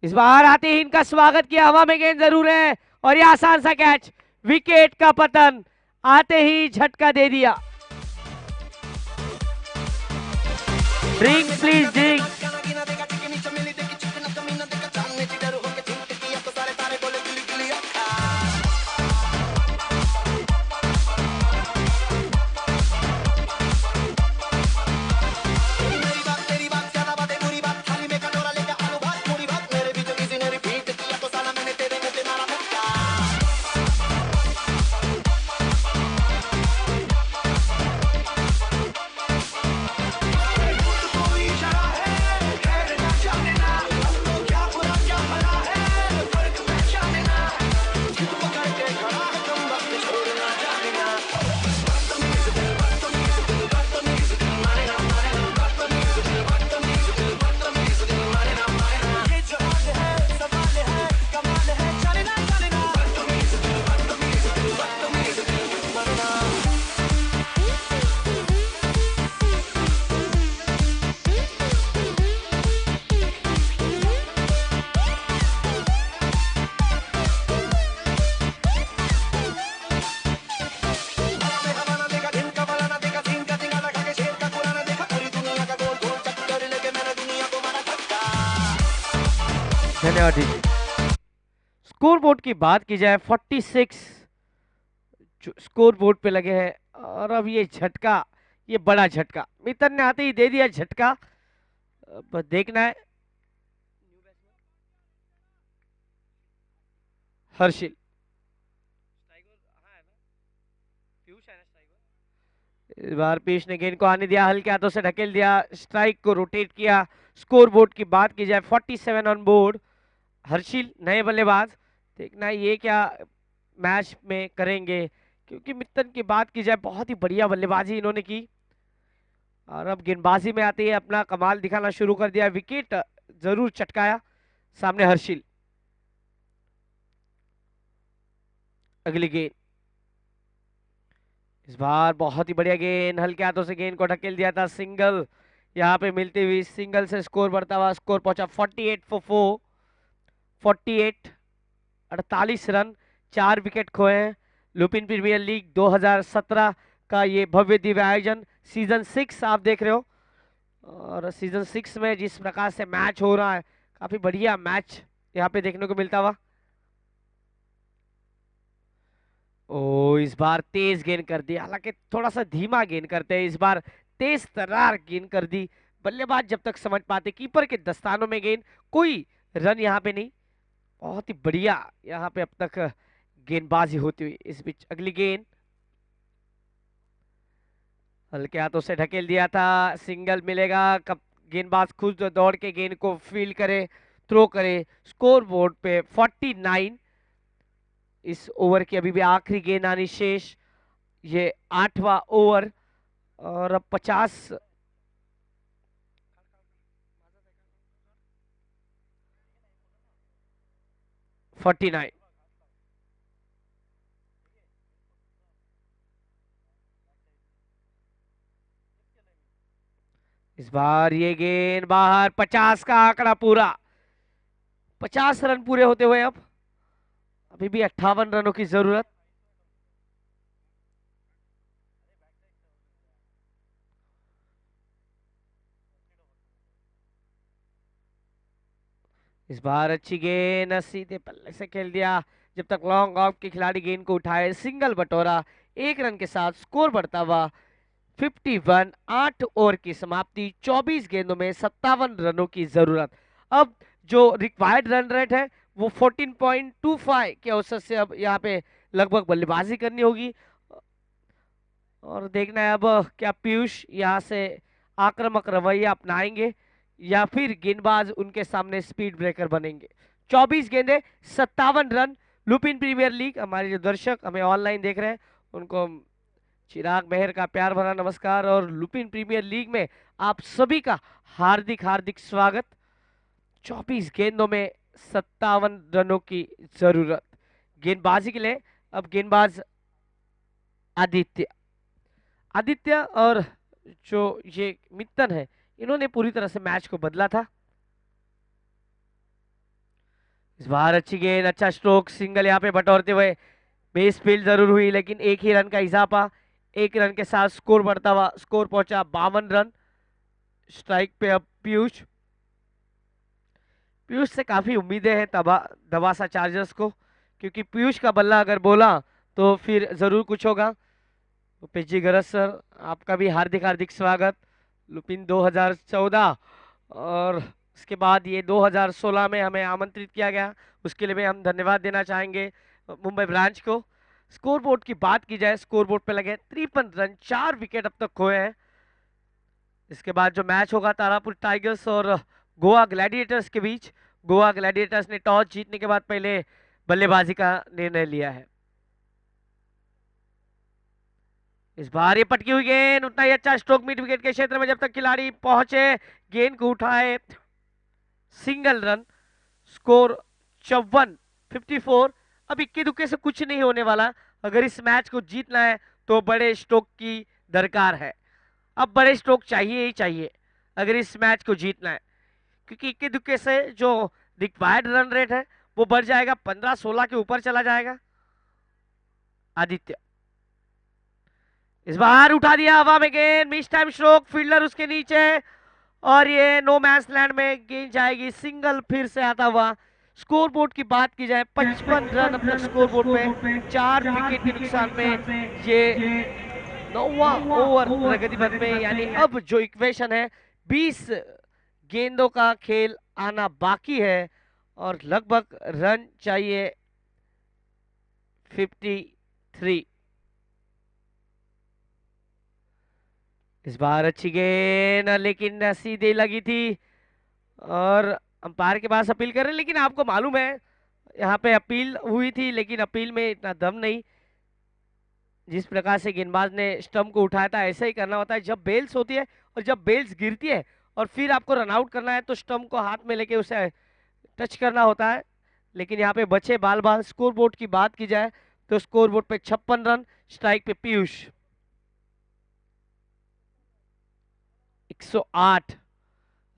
C: इस बार आते ही इनका स्वागत किया, हवा में गेंद जरूर है और यह आसान सा कैच, विकेट का पतन आते ही झटका दे दिया। Drink please drink. धन्यवाद जी। स्कोर बोर्ड की बात की जाए 46 स्कोर बोर्ड पे लगे हैं, और अब ये झटका, ये बड़ा झटका मितन ने आते ही दे दिया झटका। बस देखना है हर्षिल, इस बार पीयूष ने गेंद को आने दिया, हल्के हाथों से ढकेल दिया, स्ट्राइक को रोटेट किया। स्कोर बोर्ड की बात की जाए 47 ऑन बोर्ड। हर्षिल नए बल्लेबाज, देखना ये क्या मैच में करेंगे, क्योंकि मित्तन की बात की जाए बहुत ही बढ़िया बल्लेबाजी इन्होंने की, और अब गेंदबाजी में आते ही अपना कमाल दिखाना शुरू कर दिया। विकेट जरूर चटकाया सामने हर्षिल। अगली गेंद, इस बार बहुत ही बढ़िया गेंद, हल्के हाथों से गेंद को ढकेल दिया था, सिंगल यहाँ पे मिलती हुई, सिंगल से स्कोर बढ़ता हुआ, स्कोर पहुंचा 48 फॉर 4, 48 48 रन, 4 विकेट खोए हैं। लुपिन प्रीमियर लीग 2017 का ये भव्य दिव्य आयोजन सीजन 6 आप देख रहे हो, और सीजन 6 में जिस प्रकार से मैच हो रहा है, काफी बढ़िया मैच यहाँ पे देखने को मिलता हुआ। ओ, इस बार तेज गेंद कर दी, हालांकि थोड़ा सा धीमा गेंद करते हैं, इस बार तेज तर्रार गेंद कर दी। बल्लेबाज जब तक समझ पाते, कीपर के दस्तानों में गेंद, कोई रन यहाँ पे नहीं। बहुत ही बढ़िया यहाँ पे अब तक गेंदबाजी होती हुई। इस बीच अगली गेंद, हल्के हाथों से ढकेल दिया था, सिंगल मिलेगा, कब गेंदबाज खुद दौड़ के गेंद को फील्ड करे, थ्रो करे। स्कोर बोर्ड पे 49, इस ओवर की अभी भी आखिरी गेंद आनी शेष, ये 8वां ओवर, और अब 50 49। इस बार ये गेंद बाहर, 50 का आंकड़ा पूरा, 50 रन पूरे होते हुए अब अभी भी 58 रनों की जरूरत। इस बार अच्छी गेंद, सीधे पल्ले से खेल दिया, जब तक लॉन्ग ऑफ के खिलाड़ी गेंद को उठाए, सिंगल बटोरा, 1 रन के साथ स्कोर बढ़ता हुआ 51। 8 ओवर की समाप्ति, 24 गेंदों में 57 रनों की जरूरत। अब जो रिक्वायर्ड रन रेट है वो 14.25 के औसत से अब यहाँ पे लगभग बल्लेबाजी करनी होगी, और देखना है अब क्या पीयूष यहाँ से आक्रामक रवैया अपनाएंगे या फिर गेंदबाज उनके सामने स्पीड ब्रेकर बनेंगे। 24 गेंदे, 57 रन। लुपिन प्रीमियर लीग, हमारे जो दर्शक हमें ऑनलाइन देख रहे हैं उनको चिराग मेहर का प्यार भरा नमस्कार, और लुपिन प्रीमियर लीग में आप सभी का हार्दिक हार्दिक स्वागत। 24 गेंदों में 57 रनों की जरूरत। गेंदबाजी के लिए अब गेंदबाज आदित्य, आदित्य और जो ये मित्तन है, इन्होंने पूरी तरह से मैच को बदला था। इस बार अच्छी गेंद, अच्छा स्ट्रोक, सिंगल यहाँ पे बटोरते हुए, बेस फील्ड जरूर हुई लेकिन 1 ही रन का इजाफा, 1 रन के साथ स्कोर बढ़ता हुआ, स्कोर पहुंचा 52 रन। स्ट्राइक पे अब पीयूष, पीयूष से काफी उम्मीदें हैं दवासा चार्जर्स को, क्योंकि पीयूष का बल्ला अगर बोला तो फिर जरूर कुछ होगा। भूपेश जी गरज सर, आपका भी हार्दिक हार्दिक स्वागत। लुपिन 2014 और उसके बाद ये 2016 में हमें आमंत्रित किया गया, उसके लिए भी हम धन्यवाद देना चाहेंगे मुंबई ब्रांच को। स्कोर बोर्ड की बात की जाए, स्कोर बोर्ड पे लगे 53 रन, 4 विकेट अब तक खोए हैं। इसके बाद जो मैच होगा तारापुर टाइगर्स और गोवा ग्लैडिएटर्स के बीच, गोवा ग्लैडिएटर्स ने टॉस जीतने के बाद पहले बल्लेबाजी का निर्णय लिया है। इस बार ये पटकी हुई गेंद, उतना ही अच्छा स्ट्रोक मिड विकेट के क्षेत्र में, जब तक खिलाड़ी पहुंचे, गेंद को उठाए, सिंगल रन। स्कोर 54 54। अब इक्के दुक्के से कुछ नहीं होने वाला, अगर इस मैच को जीतना है तो बड़े स्ट्रोक की दरकार है। अब बड़े स्ट्रोक चाहिए ही चाहिए अगर इस मैच को जीतना है, क्योंकि इक्के दुक्के से जो रिक्वायर्ड रन रेट है वो बढ़ जाएगा, 15-16 के ऊपर चला जाएगा। आदित्य इस बार उठा दिया हवा में गेंद, मिस टाइम स्ट्रोक, फील्डर उसके नीचे, और ये नो मैच लैंड में गेंद जाएगी, सिंगल फिर से आता हुआ, स्कोर बोर्ड की बात की जाए 55 रन अब तक स्कोर बोर्ड पे, 4 विकेट के नुकसान में ये 9वां ओवर प्रगति पथ में। यानी अब जो इक्वेशन है 20 गेंदों का खेल आना बाकी है और लगभग रन चाहिए 53। इस बार अच्छी गेंद लेकिन सीधे लगी थी और अंपायर के पास अपील कर रहे हैं, लेकिन आपको मालूम है यहाँ पे अपील हुई थी लेकिन अपील में इतना दम नहीं। जिस प्रकार से गेंदबाज ने स्टंप को उठाया था ऐसा ही करना होता है जब बेल्स होती है, और जब बेल्स गिरती है और फिर आपको रन आउट करना है तो स्टंप को हाथ में लेके उसे टच करना होता है। लेकिन यहाँ पे बचे बाल बाल। स्कोर बोर्ड की बात की जाए तो स्कोर बोर्ड पे 56 रन, स्ट्राइक पे पीयूष। 108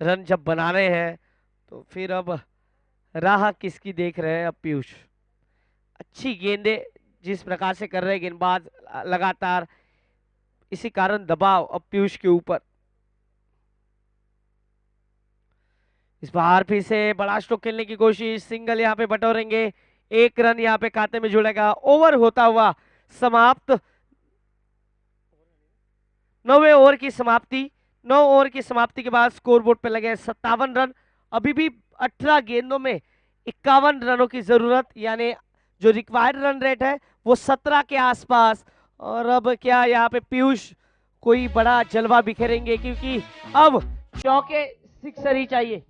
C: रन जब बना रहे हैं तो फिर अब राह किसकी देख रहे हैं अब पीयूष। अच्छी गेंदे जिस प्रकार से कर रहे हैं गेंदबाज लगातार, इसी कारण दबाव अब पीयूष के ऊपर। इस बार फिर से बड़ा स्ट्रोक खेलने की कोशिश, सिंगल यहाँ पे बटोरेंगे, 1 रन यहाँ पे खाते में जुड़ेगा। ओवर होता हुआ समाप्त, 9वें ओवर की समाप्ति। 9 ओवर की समाप्ति के बाद स्कोर बोर्ड पे लगे 57 रन। अभी भी 18 गेंदों में 51 रनों की जरूरत, यानी जो रिक्वायर्ड रन रेट है वो 17 के आसपास। और अब क्या यहाँ पे पीयूष कोई बड़ा जलवा बिखेरेंगे, क्योंकि अब चौके सिक्सर ही चाहिए।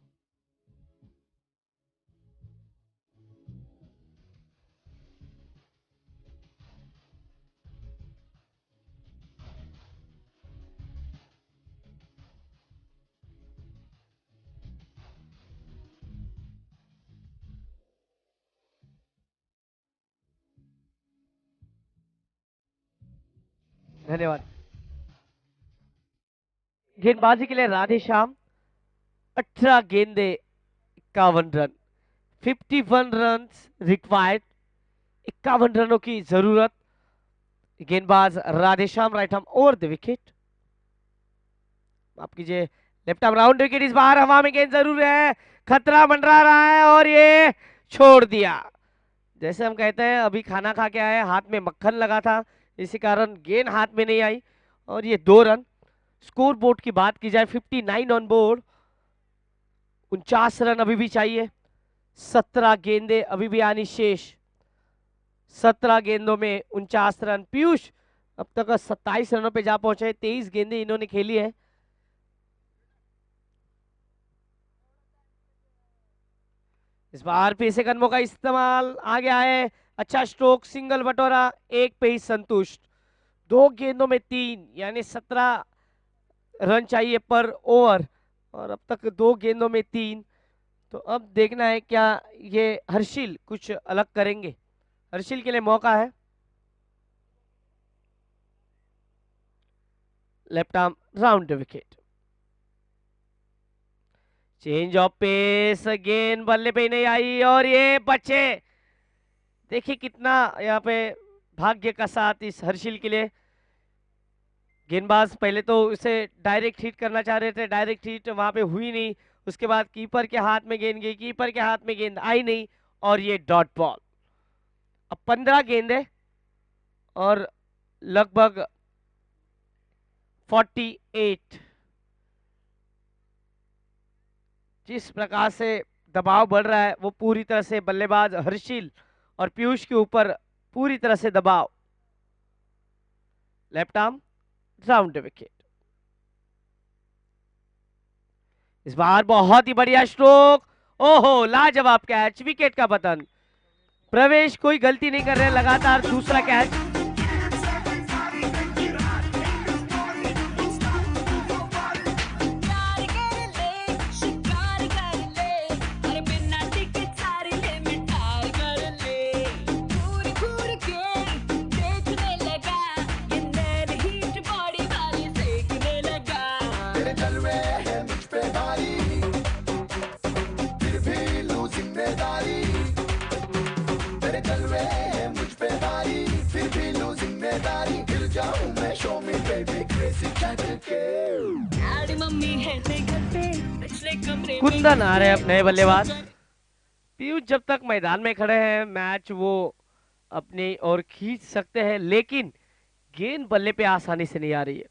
C: धन्यवाद। गेंदबाजी के लिए राधेश्याम, 18 गेंदे 51 रन, 51 रन रिक्वायर्ड, 51 रनों की जरूरत। गेंदबाज Radheshyam, right arm over the wicket, माफ कीजिए लेफ्ट आर्म राउंड विकेट। इस बार हवा में गेंद जरूर है, खतरा मंडरा रहा है और ये छोड़ दिया। जैसे हम कहते हैं अभी खाना खा के आए, हाथ में मक्खन लगा था, इसी कारण गेंद हाथ में नहीं आई और ये 2 रन। स्कोर बोर्ड की बात की जाए 59 ऑन बोर्ड, 49 रन अभी भी चाहिए। 17 गेंदे अभी भी आनी शेष, 17 गेंदों में 49 रन। पीयूष अब तक 27 रनों पे जा पहुंचे, 23 गेंदे इन्होंने खेली है। इस बार फिर से कदमों का इस्तेमाल आ गया है, अच्छा स्ट्रोक, सिंगल बटोरा, 1 पे ही संतुष्ट। 2 गेंदों में 3, यानी 17 रन चाहिए पर ओवर, और अब तक 2 गेंदों में 3। तो अब देखना है क्या ये हर्षिल कुछ अलग करेंगे। हर्षिल के लिए मौका है, left arm round wicket, change of pace, गेंद बल्ले पे नहीं आई और ये बचे। देखिए कितना यहाँ पे भाग्य का साथ इस हर्षिल के लिए। गेंदबाज पहले तो उसे डायरेक्ट हिट करना चाह रहे थे, डायरेक्ट हिट वहां पे हुई नहीं। उसके बाद कीपर के हाथ में गेंद गई, कीपर के हाथ में गेंद आई नहीं और ये डॉट बॉल। अब 15 गेंदे और लगभग 48। जिस प्रकार से दबाव बढ़ रहा है वो पूरी तरह से बल्लेबाज हर्षिल और पीयूष के ऊपर पूरी तरह से दबाव। लेफ्ट आर्म राउंड विकेट, इस बार बहुत ही बढ़िया स्ट्रोक, ओहो लाजवाब कैच, विकेट का पतन। प्रवेश कोई गलती नहीं कर रहे, लगातार दूसरा कैच। कुंदन आ रहे हैं अब नए बल्लेबाज। पीयूष जब तक मैदान में खड़े हैं मैच वो अपनी ओर खींच सकते हैं, लेकिन गेंद बल्ले पे आसानी से नहीं आ रही है।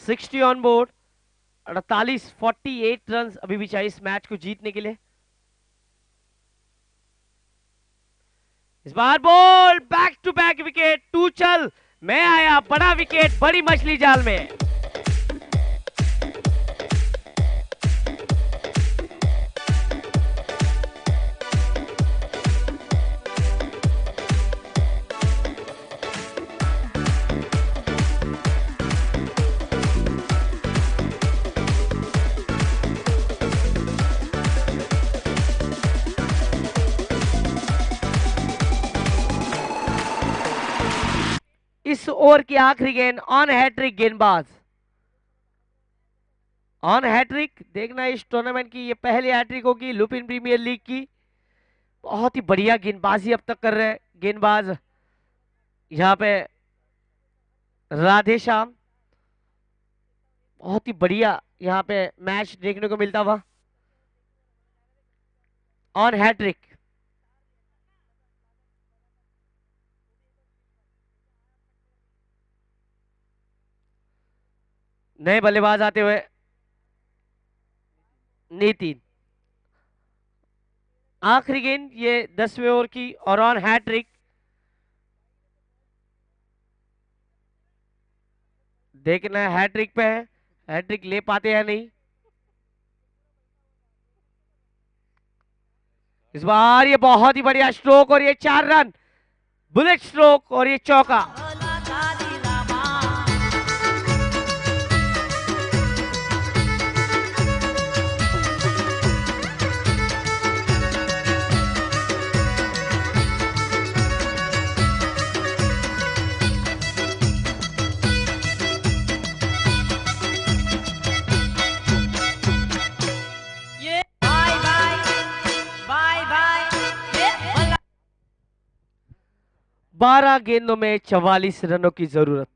C: 60 ऑन बोर्ड, 48 रन अभी भी चाहिए इस मैच को जीतने के लिए। इस बार ball back to back wicket, टू चल मैं आया, बड़ा विकेट बड़ी मछली जाल में। इस ओवर की आखिरी गेंद ऑन हैट्रिक गेंदबाज, ऑन हैट्रिक। देखना इस टूर्नामेंट की ये पहली हैट्रिक होगी लुपिन प्रीमियर लीग की। बहुत ही बढ़िया गेंदबाजी अब तक कर रहे हैं गेंदबाज यहाँ पे राधेश्याम। बहुत ही बढ़िया यहाँ पे मैच देखने को मिलता हुआ। ऑन हैट्रिक, नए बल्लेबाज आते हुए नितिन। आखिरी गेंद ये 10वें ओवर की और ऑन हैट्रिक। देखना हैट्रिक पे है, हैट्रिक ले पाते हैं नहीं। इस बार ये बहुत ही बढ़िया स्ट्रोक और ये 4 रन, बुलेट स्ट्रोक और ये चौका।
E: भलाधारी रामा ये बाय बाय बाय बाय ये भला
C: 12 गेंदों में 44 रनों की जरूरत।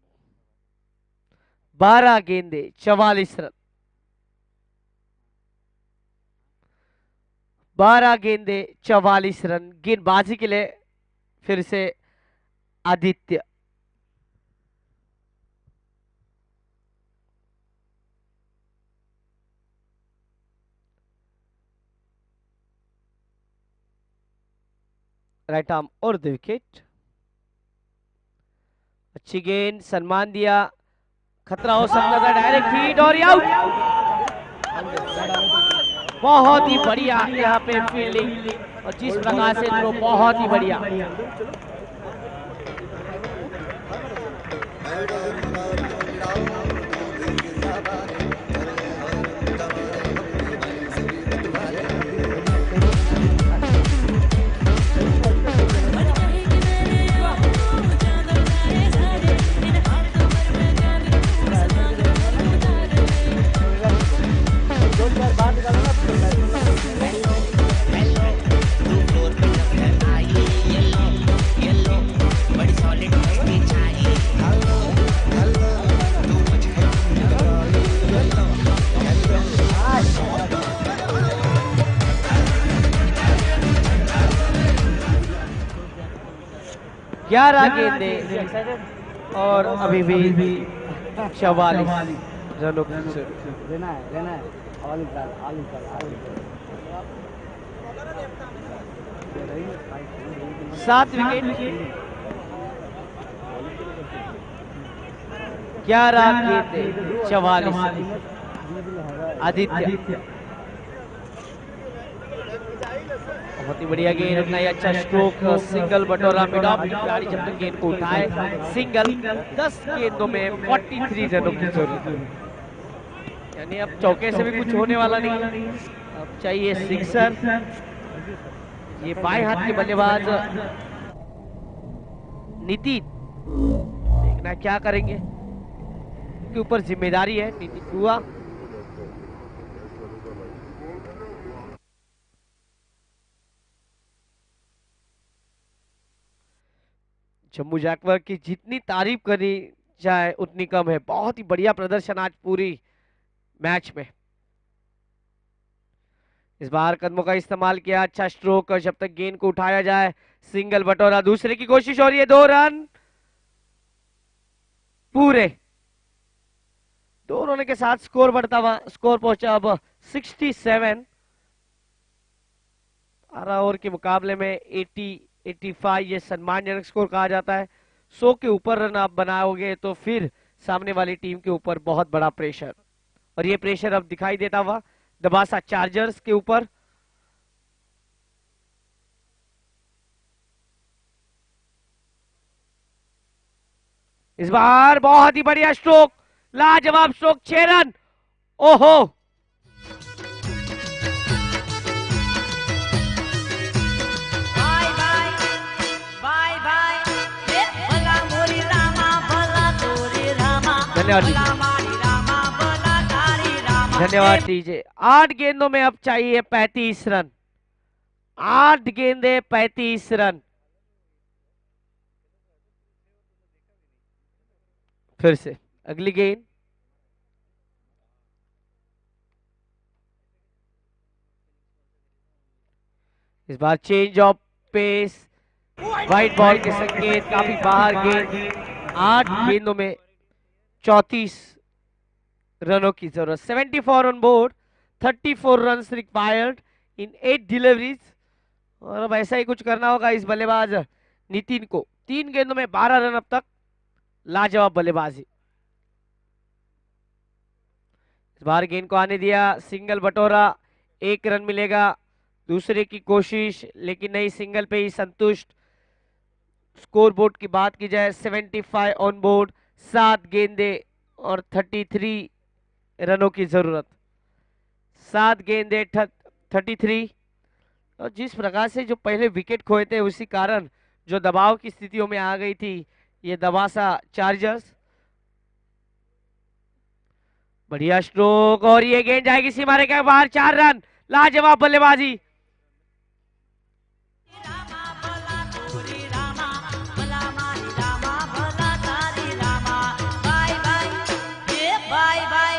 C: 12 गेंदे 44 रन। 12 गेंदे 44 रन गेंदबाजी के लिए फिर से आदित्य। राइट आर्म और द विकेट। अच्छी गेंद, सम्मान दिया, खतरा हो सकता था, डायरेक्ट हिट और आउट। बहुत ही बढ़िया यहाँ पे फील्डिंग और जिस प्रकार से थ्रो, बहुत ही बढ़िया। ग्यारह गेंदे और अभी भी 44 रनों की जरूरत। 7 विकेट, 11 गेंदे 44। आदित्य बहुत ही बढ़िया गेंद, इतना ही अच्छा स्ट्रोक, सिंगल बटोरा मिड ऑफ खिलाड़ी जब तक गेंद को उठाए सिंगल। 10 गेंदों में 43 रनों की जरूरत। यानी अब चौके से भी कुछ होने वाला नहीं, अब चाहिए सिक्सर। ये बाएं हाथ के बल्लेबाज नितिन, देखना क्या करेंगे, उनके ऊपर जिम्मेदारी है। नितिन हुआ जम्मू जैकवर की जितनी तारीफ करी जाए उतनी कम है। बहुत ही बढ़िया प्रदर्शन आज पूरी मैच में। इस बार कदमों का इस्तेमाल किया, अच्छा स्ट्रोक, जब तक गेंद को उठाया जाए। सिंगल बटोरा, दूसरे की कोशिश हो रही है, 2 रन पूरे। 2 रन के साथ स्कोर बढ़ता हुआ, स्कोर पहुंचा अब 67। 12 ओवर के मुकाबले में 80 85 ये सम्मानजनक स्कोर कहा जाता है। 100 के ऊपर रन आप बनाओगे तो फिर सामने वाली टीम के ऊपर बहुत बड़ा प्रेशर, और ये प्रेशर अब दिखाई देता हुआ दबासा चार्जर्स के ऊपर। इस बार बहुत ही बढ़िया स्ट्रोक, लाजवाब स्ट्रोक, 6 रन। ओहो,
E: बाय बाय बाय बाय ये भला मोरी रामा भला तोरे रामा
C: धन्यवाद जी।
E: भला मारी रामा भला तारी रामा।
C: धन्यवाद दीजिए। 8 गेंदों में अब चाहिए 35 रन। 8 गेंदे 35 रन। फिर से अगली गेंद, इस बार change of pace, white ball के संकेत, काफी बाहर गेंद। 8 गेंदों में 34 रनों की जरूरत। 74 on board, 34 runs required in 8 deliveries. और अब ऐसा ही कुछ करना होगा इस बल्लेबाज नितिन को। 3 गेंदों में 12 रन अब तक, लाजवाब बल्लेबाजी। इस बार गेंद को आने दिया, सिंगल बटोरा, 1 रन मिलेगा। दूसरे की कोशिश, लेकिन नहीं, सिंगल पे ही संतुष्ट। स्कोर बोर्ड की बात की जाए, 75 ऑन बोर्ड, 7 गेंदे और 33 रनों की जरूरत। 7 गेंदे 33। और जिस प्रकार से जो पहले विकेट खोए थे, उसी कारण जो दबाव की स्थितियों में आ गई थी ये दबासा चार्जर्स। बढ़िया स्ट्रोक, और ये गेंद जाएगी सीमा रेखा के बाहर, 4 रन। लाजवाब बल्लेबाजी।
E: रामा भला तोरे रामा भला मारी रामा भला तारी रामा। बाय बाय ये बाय बाय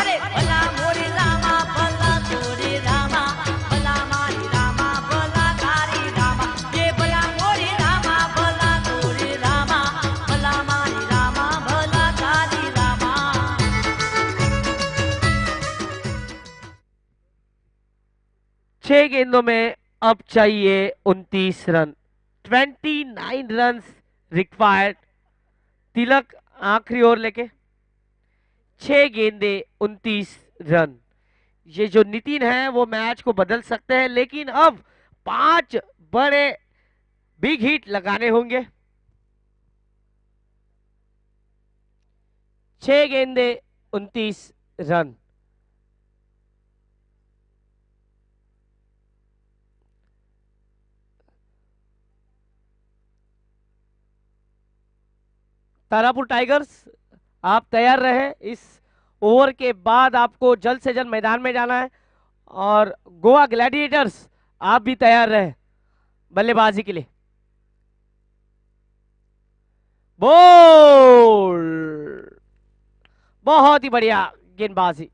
E: अरे भला मोरे रामा भला तोरे रामा भला मारी रामा भला तारी रामा। ये भला मोरे रामा भला तोरे रामा भला मारी रामा भला तारी रामा।
C: 6 गेंदों में अब चाहिए 29 रन। 29 run required. तिलक आखिरी ओवर लेके, 6 गेंदे 29 रन। ये जो नितिन है वो मैच को बदल सकते हैं, लेकिन अब 5 बड़े बिग हिट लगाने होंगे। 6 गेंदे 29 रन। तारापुर टाइगर्स, आप तैयार रहे। इस ओवर के बाद आपको जल्द से जल्द मैदान में जाना है। और गोवा ग्लैडिएटर्स, आप भी तैयार रहे बल्लेबाजी के लिए। बोल, बहुत ही बढ़िया गेंदबाजी।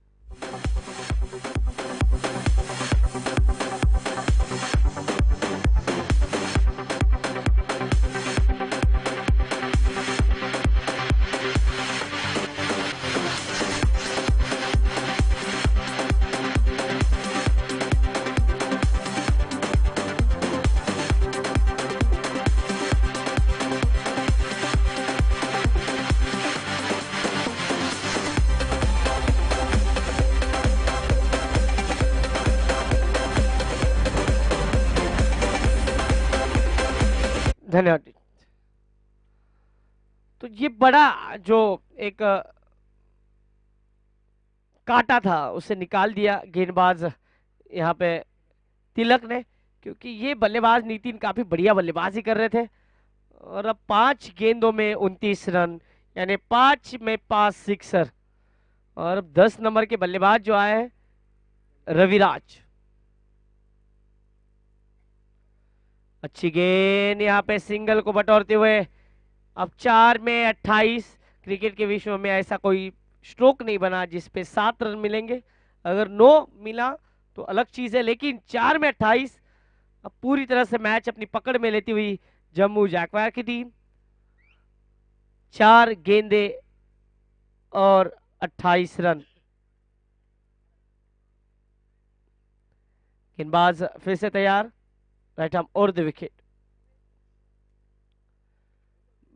C: धन्यवाद। तो ये बड़ा जो एक काटा था उसे निकाल दिया गेंदबाज यहाँ पे तिलक ने, क्योंकि ये बल्लेबाज नितिन काफी बढ़िया बल्लेबाजी कर रहे थे। और अब 5 गेंदों में 29 रन, यानी 5 में 5 सिक्सर। और अब 10 नंबर के बल्लेबाज जो आए हैं रविराज। अच्छी गेंद, यहाँ पे सिंगल को बटोरते हुए अब 4 में 28। क्रिकेट के विश्व में ऐसा कोई स्ट्रोक नहीं बना जिसपे 7 रन मिलेंगे। अगर 9 मिला तो अलग चीज है, लेकिन 4 में 28 अब पूरी तरह से मैच अपनी पकड़ में लेती हुई जम्मू जैगवार की टीम। 4 गेंदे और 28 रन। गेंदबाज फिर से तैयार, राइट आर्म और द विकेट।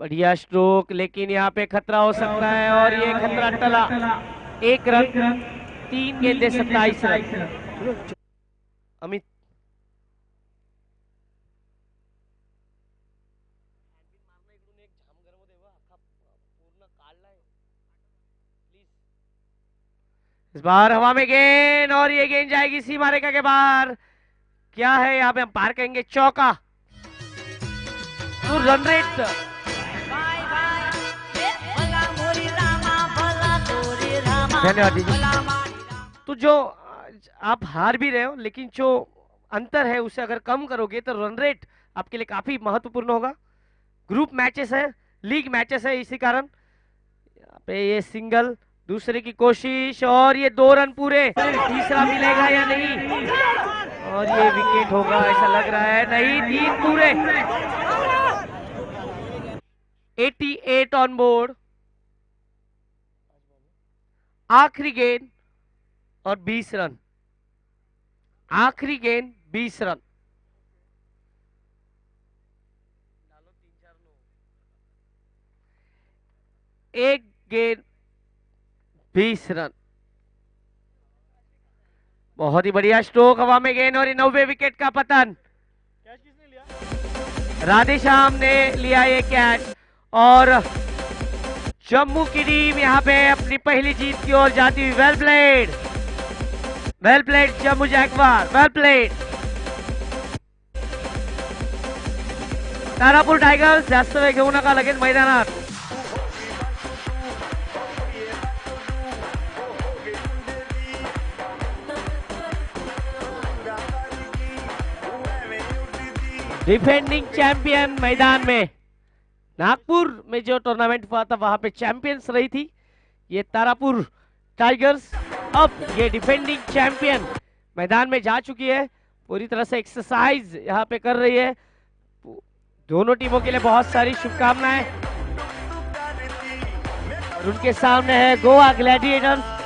C: बढ़िया स्ट्रोक, लेकिन यहाँ पे खतरा हो सकता है और ये खतरा टला। 1 रन, 3 गेंदे 27 रन। अमित इस बार हवा में गेंद और ये गेंद जाएगी सीमा रेखा के बाहर। क्या है यहाँ पे, हम पार कहेंगे चौका। तो रन रेट
E: बाय बाय ए भला मोरी रामा भला तोरे रामा
C: धन्यवाद दीदी।
E: भला मारी रामा।
C: तो जो आप हार भी रहे हो, लेकिन जो अंतर है उसे अगर कम करोगे तो रन रेट आपके लिए काफी महत्वपूर्ण होगा। ग्रुप मैचेस है, लीग मैचेस है, इसी कारण यहाँ पे ये सिंगल, दूसरे की कोशिश और ये 2 रन पूरे। तीसरा मिलेगा या नहीं, और ये विकेट होगा ऐसा लग रहा है। नहीं, 3 पूरे। 88 ऑन बोर्ड। आखिरी गेंद और 20 रन। आखिरी गेंद 20 रन। एक गेंद 20 रन। बहुत ही बढ़िया स्ट्रोक, हवा में गेंद और 90 विकेट का पतन। राधेश्याम ने लिया ये कैच और जम्मू की टीम यहाँ पे अपनी पहली जीत की ओर जाती हुई। Well played, well played Jammu Jaguar, well played. Tarapur tigers जास्त वेळ घेऊ नका, लगेच मैदानात। डिफेंडिंग चैंपियन मैदान में। नागपुर में जो टूर्नामेंट हुआ था वहां पे चैंपियंस रही थी ये तारापुर टाइगर्स। अब ये डिफेंडिंग चैंपियन मैदान में जा चुकी है, पूरी तरह से एक्सरसाइज यहाँ पे कर रही है। दोनों टीमों के लिए बहुत सारी शुभकामनाएं। और उनके सामने है गोवा ग्लैडिएटर्स।